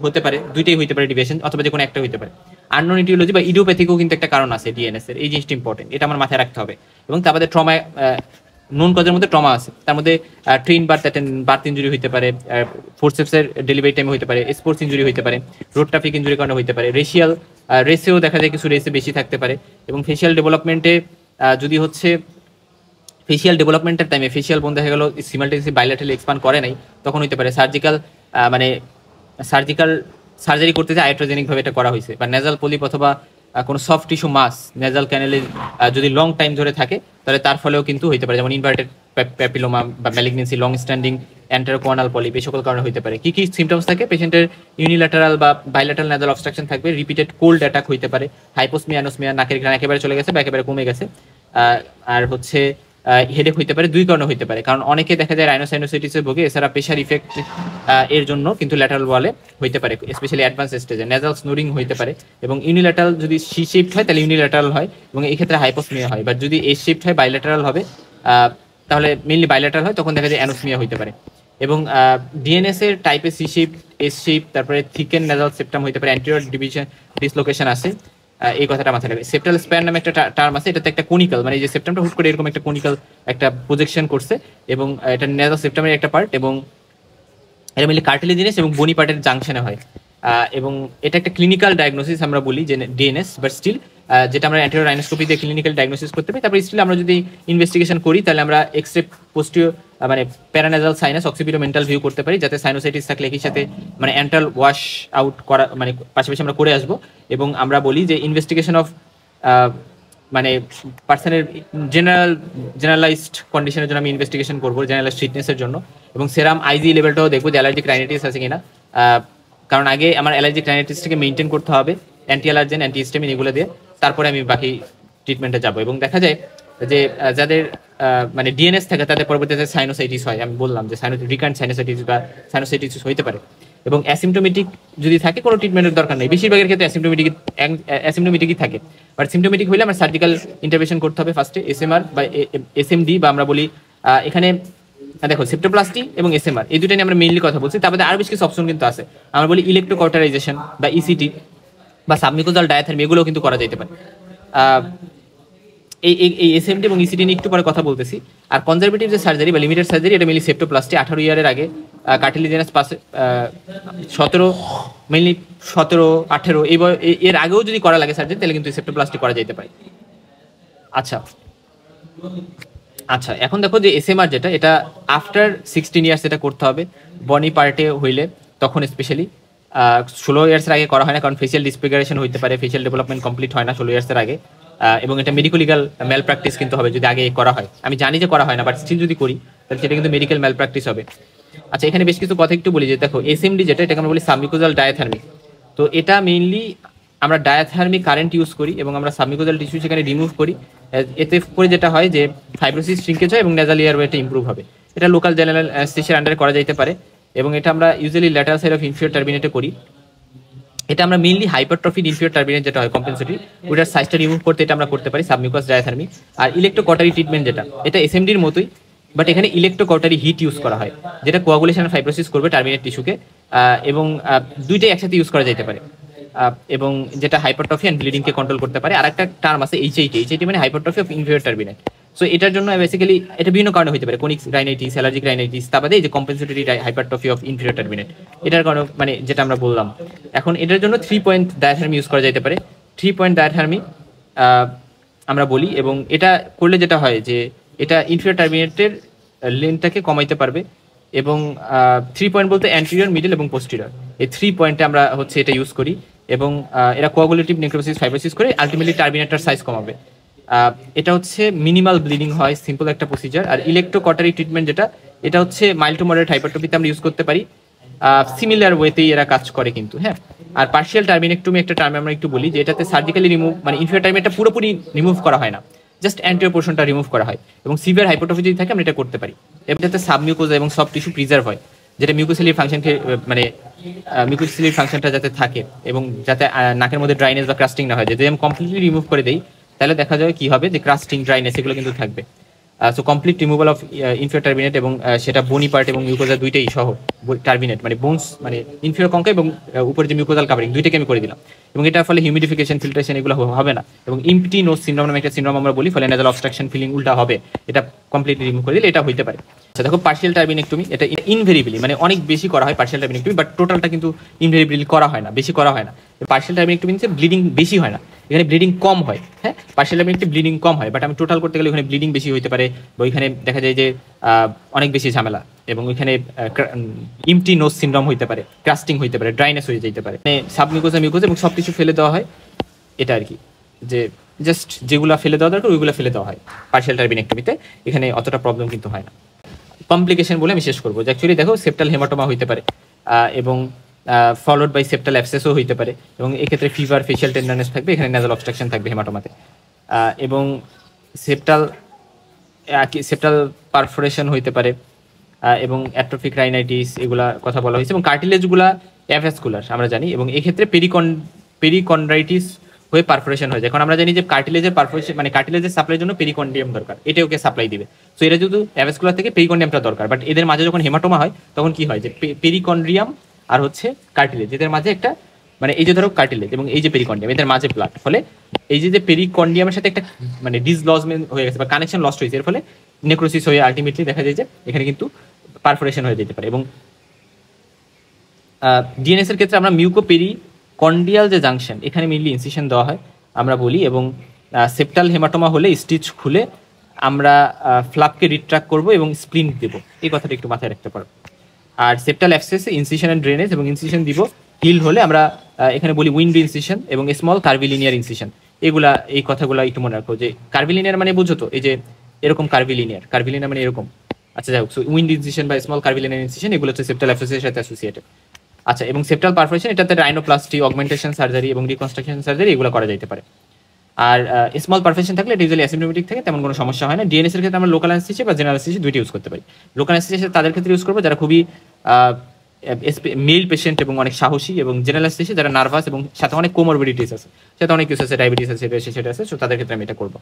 হতে পারে, দুইটাই হইতে পারে ডিভিয়েশন, অথবা যে কোনো একটা হইতে পারে। আননোন ইটিওলজি বা ইডিওপ্যাথিকও কিন্তু একটা কারণ আছে ডিএনএস এর, এই জিনিসটা ইম্পর্টেন্ট, এটা আমার মাথায় রাখতে হবে। এবং তারপরে ট্রমা, নোন কজের মধ্যে ট্রমা আছে, তার মধ্যে ট্রেন বার্থ ইঞ্জুরি হইতে পারে, ফোর্সেপসের ডেলিভারি টাইমে হইতে পারে, স্পোর্টস ইঞ্জুরি হইতে পারে, রোড ট্রাফিক ইঞ্জুরির কারণে হইতে পারে, রেসেও দেখা যায় কিছু রেসে বেশি থাকতে পারে। এবং ফেশিয়াল ডেভেলপমেন্টে যদি হচ্ছে ফেশিয়াল ডেভেলপমেন্টের টাইমে ফেশিয়াল বোন দেখা গেল সিমালটেনিয়াসলি বাইলেটারালি এক্সপান্ড করে নাই, তখন হইতে পারে সার্জিক্যাল সার্জারি করতে যে আইট্রোজেনিক ভাবে এটা করা হয়েছে। বা নেজাল পলিপ অথবা কোনো সফট টিস্যু মাস নেজাল ক্যানেলে যদি লং টাইম ধরে থাকে, তাহলে তার ফলেও কিন্তু হইতে পারে, যেমন ইনভার্টেড প্যাপিলোমা বা ম্যালিগনেন্সি, লং স্ট্যান্ডিং অ্যান্টারোকর্নাল পলিপ, এই সকল কারণে হইতে পারে। কি কি সিমটমস থাকে পেশেন্টের? ইউনিল্যাটারাল বা বাইল্যাটারাল নেজাল অবস্ট্রাকশন থাকবে, রিপিটেড কোল্ড অ্যাটাক হইতে পারে, হাইপোসমিয়া, অ্যানোসমিয়া, নাকের ঘ্রাণ একেবারে চলে গেছে বা একেবারে কমে গেছে, আর হচ্ছে হেডেক হইতে পারে। দুই কারণে হইতে পারে, কারণ অনেকে দেখা যায় রাইনোসাইনোসাইটিসে ভোগে, এছাড়া প্রেশার ইফেক্ট এর জন্য কিন্তু ল্যাটারাল ওয়ালে হইতে পারে, স্পেশালি অ্যাডভান্স স্টেজে নেজাল স্নোরিং হইতে পারে। এবং ইউনিল্যাটারাল যদি সি শেপড হয় তাহলে ইউনিল্যাটারাল হয়, এবং এই ক্ষেত্রে হাইপোসমিয়া হয়। বাট যদি এস শেপড হয় বাইল্যাটারাল হবে, তাহলে মেইনলি বাইল্যাটারাল হয়, তখন দেখা যায় অ্যানোসমিয়া হইতে পারে। এবং ডিএনএস এর টাইপে সি শেপ, এস শেপ, তারপরে থিকেন নেজাল সেপ্টাম হইতে পারে, অ্যান্টেরিয়র ডিভিশন ডিসলোকেশন আছে, এই কথাটা মাথায় রাখবে। সেপ্টাল স্প্যান নামে একটা টার্ম আছে, এটাতে একটা কোনিক্যাল, মানে এই যে সেপ্টামটা হুট করে এরকম একটা কোনিক্যাল একটা প্রজেকশন করছে, এবং এটা নেজাল সেপ্টামের একটা পার্ট, এবং এটা মিলে কার্টিলেজিনাস এবং বনি পার্টের জাংশনে হয়। এবং এটা একটা ক্লিনিক্যাল ডায়াগনোসিস আমরা বলি যে ডিএনএস, বাট স্টিল যেটা আমরা অ্যান্টেরিয়র রাইনোস্কোপি দিয়ে ক্লিনিক্যাল ডায়াগনোসিস করতে পারি। তারপরে স্টিল আমরা যদি ইনভেস্টিগেশন করি, তাহলে আমরা এক্সরে পোস্টিও মানে প্যারানেজাল সাইনাস অক্সিপিটো মেন্টাল ভিউ করতে পারি, যাতে সাইনোসাইটিস থাকলে একই সাথে মানে অ্যান্টাল ওয়াশ আউট করা, মানে পাশাপাশি আমরা করে আসবো। এবং আমরা বলি যে ইনভেস্টিগেশন অফ মানে পার্সনের জেনারেলাইজড কন্ডিশনের জন্য আমি ইনভেস্টিগেশন করবো, জেনারেলাইজড ফিটনেসের জন্য। এবং সেরাম আইজি লেভেলটাও দেখবো যে অ্যালার্জিক রাইনাইটিস আছে কিনা, কারণ আগে আমার অ্যালার্জিক রাইনাইটিসটাকে মেনটেন করতে হবে অ্যান্টি অ্যালার্জেন, অ্যান্টি হিস্টামিন এগুলো দিয়ে, তারপরে আমি বাকি ট্রিটমেন্টে যাবো। এবং দেখা যায় যে যাদের মানে ডিএনএস থাকে তাদের পরবর্তীতে সাইনোসাইটিস হয়, আমি বললাম যে রিকারেন্ট সাইনোসাইটিস বা সাইনোসাইটিস হইতে পারে। এবং অ্যাসিমটোমেটিক যদি থাকে কোনো ট্রিটমেন্টের দরকার নেই, বেশিরভাগের ক্ষেত্রে অ্যাসিমটোমেটিকই থাকে। বাট সিমটোমেটিক হইলে আমার সার্জিক্যাল ইন্টারভেনশন করতে হবে ফার্স্টে, এসএমআর বা এসএমডি, বা আমরা বলি এখানে দেখো সেপ্টোপ্লাস্টি এবং এসএমআর এই দুটো নিয়ে আমরা মেইনলি কথা বলছি। তারপরে আরো বেশ কিছু অপশন কিন্তু আছে, আমরা বলি ইলেকট্রোকর্টারাইজেশন বা ইসিটি বা সাবমিউকোজাল ডায়াথার্মি, এগুলোও কিন্তু করা যেতে পারে। এই এসএমডি এবং ইসিটি নিয়ে একটু পরে কথা বলতেছি। আর কনজারভেটিভ যে সার্জারি বা লিমিটেড সার্জারি, এটা মেইনলি সেপ্টোপ্লাস্টি 18 ইয়ারের আগে, কার্টিলেজিনাস পাশে 17, মেইনলি 17, 18 এর আগেও যদি করা লাগে সার্জারি, তাহলে কিন্তু সেপ্টোপ্লাস্টি করা যেতে পারে। আচ্ছা, এখন দেখো যে এসএমআর যেটা, এটা আফটার 16 ইয়ার্স এটা করতে হবে বনি পার্টে হইলে, তখন স্পেশালি 16 ইয়ার্সের আগে করা হয় না, কারণ ফেসিয়াল ডিসফিগারেশন হইতে পারে, ফেসিয়াল ডেভেলপমেন্ট কমপ্লিট হয় না 16 ইয়ার্সের আগে। এবং এটা মেডিকো লিগাল ম্যাল প্র্যাকটিস কিন্তু হবে যদি আগে করা হয়। আমি জানি যে করা হয় না, বাট স্টিল যদি করি তাহলে সেটা কিন্তু মেডিকেল ম্যাল প্র্যাকটিস হবে। আচ্ছা, এখানে বেশ কিছু কথা একটু বলি যে দেখো এসএমডি যেটা, এটাকে আমরা বলি সাবমিউকোজাল ডায়াথার্মি। তো এটা মেইনলি আমরা ডায়াথার্মি কারেন্ট ইউজ করি এবং আমরা সাবমিউকোজাল টিস্যু সেখানে রিমুভ করি। এতে করে যেটা হয় যে ফাইব্রোসিস শ্রিঙ্কেজ হয় এবং নেজাল এয়ারওয়েটা ইমপ্রুভ হবে। এটা লোকাল জেনারেল অ্যানেস্থেসিয়ার আন্ডারে করা যেতে পারে, এবং এটা আমরা usually lateral side of inferior টার্বিনেটে করি। এটা আমরা মেইনলি হাইপারট্রফিড ইনফিরিয়র টার্বিনেট যেটা হয় কম্পেনসেটরি, ওটার সাইজটা রিমুভ করতে এটা আমরা করতে পারি সাবমিউকাস ডায়াথার্মি। আর ইলেকট্রোকটারি ট্রিটমেন্ট যেটা, এটা এসএমডির মতোই, বাট এখানে ইলেকট্রোকটারি হিট ইউজ করা হয়, যেটা কোয়াগুলেশন ফাইব্রোসিস করবে টার্বিনেট টিস্যুকে, এবং দুইটাই একসাথে ইউজ করা যেতে পারে, এবং যেটা হাইপারট্রফি অ্যান্ড ব্লিডিংকে কন্ট্রোল করতে পারে। আর একটা টার্ম আছে এইচআইটি মানে hypertrophy of inferior turbinate. So এটার জন্য বেসিক্যালি এটা বিভিন্ন কারণে হতে পারে, কোনিক রাইনাইটিস, অ্যালার্জিক রাইনাইটিস, তার বাদে এই যে compensatory hypertrophy of inferior turbinate, এটার কারণে মানে যেটা আমরা বললাম। এখন এটার জন্য 3 পয়েন্ট ডায়াথার্মি ইউজ করা যেতে পারে। 3 পয়েন্ট ডায়াথার্মি আমরা বলি, এবং এটা করলে যেটা হয় যে এটা ইনফিরিয়র টার্বিনেটের লেন্থটাকে কমাইতে পারবে। এবং 3 পয়েন্ট বলতে অ্যান্টেরিয়র, মিডল এবং পোস্টেরিয়র, এই 3 পয়েন্টে আমরা হচ্ছে এটা ইউজ করি এবং এরা কোয়াগুলেটিভ নেক্রোসিস ফাইব্রোসিস করে আলটিমেটলি টার্মিনেটর সাইজ কমাবে। এটা হচ্ছে মিনিমাল ব্লিডিং হয়, সিম্পল একটা প্রসিজার। আর ইলেকট্রোকটারি ট্রিটমেন্ট যেটা, এটা হচ্ছে মাইল্ড টু মডারেট হাইপারট্রফিতে আমরা ইউজ করতে পারি। সিমিলার ওয়েতেই এরা কাজ করে কিন্তু, হ্যাঁ। আর পার্শিয়াল টার্মিনেক্টমি একটা টার্ম আমরা একটু বলি, যে এটাতে সার্জিক্যালি রিমুভ, মানে ইনফিরিয়র টার্মিনেটটা পুরোপুরি রিমুভ করা হয় না, জাস্ট অ্যান্টিরিয়র পোর্শনটা রিমুভ করা হয়। এবং সিভিয়ার হাইপারট্রফি যদি থাকে আমরা এটা করতে পারি। এটাতে সাবমিউকোজা এবং সফট টিস্যু প্রিজার্ভ হয়, যেটা মিউকোসিলির ফাংশনকে, মানে মিউকোসিলির ফাংশনটা যাতে থাকে এবং যাতে নাকের মধ্যে ড্রাইনেস বা ক্রাস্টিং না হয়। যদি আমি কমপ্লিটলি রিমুভ করে দেই তাহলে দেখা যাবে কি হবে, যে ক্রাস্টিং, ড্রাইনেস এগুলো কিন্তু থাকবে। So complete removal of inferior terminate, এবং সেটা বোনি পার্ট এবং মিউকোজা দুইটাই সহ। টার্মিনেট মানে বোনস, মানে ইনফিরিয়র কঙ্কা এবং উপরে যে মিউকোজাল কাভারিং, দুইটাকে আমি করে দিলাম। এবং এটার ফলে হিউমিডিফিকেশন, ফিল্ট্রেশন এগুলো হবে না। এবং ইম্পটি নোজ সিনড্রোম নামে একটা সিনড্রোম আমরা বলি, ফলে নেজাল অবস্ট্রাকশন ফিলিং উল্টা হবে। এটা কমপ্লিটলি রিমুভ করে দিলে এটা হইতে পারে। আচ্ছা দেখো, পার্শিয়াল টার্মিনেক্টমি এটা ইনভেরিবলি, মানে অনেক বেশি করা হয় পার্শিয়াল টার্মিনেক্টমি, বাট টোটালটা কিন্তু ইনভেরিবলি করা হয় না, বেশি করা হয় না। পার্শিয়াল টার্মিনেক্টমি ব্লিডিং বেশি হয় না, এখানে ব্লিডিং কম হয়। হ্যাঁ, পার্শিয়াল টার্মিনেক্টমি ব্লিডিং কম হয়, বাট আমি টোটাল করতে গেলে ওখানে ব্লিডিং বেশি হতে পারে, বা ওইখানে দেখা যায় যে অনেক বেশি ঝামেলা, এবং ওইখানে ইম্পটি নোজ সিনড্রোম হইতে পারে, ক্রাস্টিং হইতে পারে, ড্রাইনেস হয়ে যেতে পারে। মানে সাবমিউকোজা, মিউকোজা এবং সব কিছু ফেলে দেওয়া হয়। এটা আর কি, যে জাস্ট যেগুলো ফেলে দেওয়া দরকার ওইগুলো ফেলে দেওয়া হয় পার্শিয়াল টার্মিনেক্টমিতে। এখানে অতটা প্রবলেম কিন্তু হয় না। কমপ্লিকেশন বলে আমি শেষ করবো, যে অ্যাকচুয়ালি দেখো সেপ্টাল হেমাটোমা হইতে পারে, এবং ফলোড বাই সেপ্টাল অ্যাবসেসও হইতে পারে, এবং এক্ষেত্রে ফিভার, ফেশিয়াল টেন্ডারনেস থাকবে, এখানে নেজাল অবস্ট্রাকশন থাকবে হেমাটোমাতে, এবং সেপ্টাল পারফোরেশন হইতে পারে, এবং অ্যাট্রোফিক রাইনাইটিস এগুলা কথা বলা হয়েছে। এবং কার্টিলেজগুলা অ্যাভাসকুলার আমরা জানি, এবং এক্ষেত্রে পেরিকন্ড্রাইটিস হয়ে পারফোরেশন হয়ে যায়। এখন আমরা জানি যে কার্টিলেজের পারফোরেশন, মানে কার্টিলেজের সাপ্লাইয়ের জন্য পেরিকন্ডিয়াম দরকার, এটা ওকে সাপ্লাই দিবে। সো এটা যেহেতু অ্যাভাসকুলার থেকে পেরিকন্ডিয়ামটা দরকার, বাট এদের মাঝে যখন হেমাটোমা হয় তখন কি হয়, যে পেরিকন্ড্রিয়াম আর হচ্ছে কার্টিলেজ, এদের মাঝে একটা, মানে এই যে ধরো কার্টিলেজ এবং এই যে পেরিকন্ডিয়াম, এদের মাঝে ব্লাড, ফলে এই যে পেরিকন্ডিয়ামের সাথে একটা মানে ডিসলজমেন্ট হয়ে গেছে বা কানেকশন লস্ট হয়েছে, এর ফলে নেক্রোসিস হয়ে আলটিমেটলি দেখা যায় যে এখানে কিন্তু পারফোরেশন হয়ে যেতে পারে। এবং ডিএনএস এর ক্ষেত্রে আমরা মিউকোপেরিকন্ডিয়াল যে জাংশন, এখানে মেইনলি ইনসিশন দেওয়া হয় আমরা বলি, এবং সেপ্টাল হেমাটোমা হলে স্টিচ খুলে আমরা ফ্লাপকে রিট্রাক্ট করব এবং স্প্লিন্ট দেবো, এই কথাটা একটু মাথায় রাখতে পারবো। আর সেপ্টাল অ্যাবসেসে ইনসিশন অ্যান্ড ড্রেনেজ, এবং ইনসিশন দিব হিল হলে আমরা এখানে বলি উইন্ডো ইনসিশন এবং স্মল কার্ভিলিনিয়ার ইনসিশন। এগুলা, এই কথাগুলো একটু মনে রাখো, যে কার্ভিলিনিয়ার মানে বুঝো তো, এই যে এরকম কার্ভিলিনিয়ার মানে এরকম। আচ্ছা যাই হোক, সো উইন্ড ইনসিশন বা স্মল কার্ভিলিনিয়ার ইনসিশন এগুলো হচ্ছে সেপ্টাল অ্যাবসেসের সাথে অ্যাসোসিয়েটেড। আচ্ছা, এবং সেপ্টাল পারফোরেশন, এটাতে রাইনোপ্লাস্টি, অগমেন্টেশন সার্জারি এবং রিকনস্ট্রাকশন সার্জারি এগুলো করা যেতে পারে। আর স্মল পারফেকশন থাকলে এটা ইউজুয়ালি অ্যাসিম্পটোমেটিক থাকে, তেমন কোনো সমস্যা হয় না। ডিএনএস এর ক্ষেত্রে আমরা লোকাল অ্যানেস্থেসিয়া বা জেনারেল অ্যানেস্থেসিয়া দুইটা ইউজ করতে পারি। লোকাল অ্যানেস্থেসিয়া তাদের ক্ষেত্রে ইউজ করবো যারা খুবই মেল পেশেন্ট এবং অনেক সাহসী, এবং জেনারেল অ্যানেস্থেসিয়া যারা নার্ভাস এবং সাথে অনেক কোমরবিডিটিস আছে, সাথে অনেক কিছু আছে, ডায়াবেটিস আছে, সেটা আছে, তাদের ক্ষেত্রে আমি এটা করবো।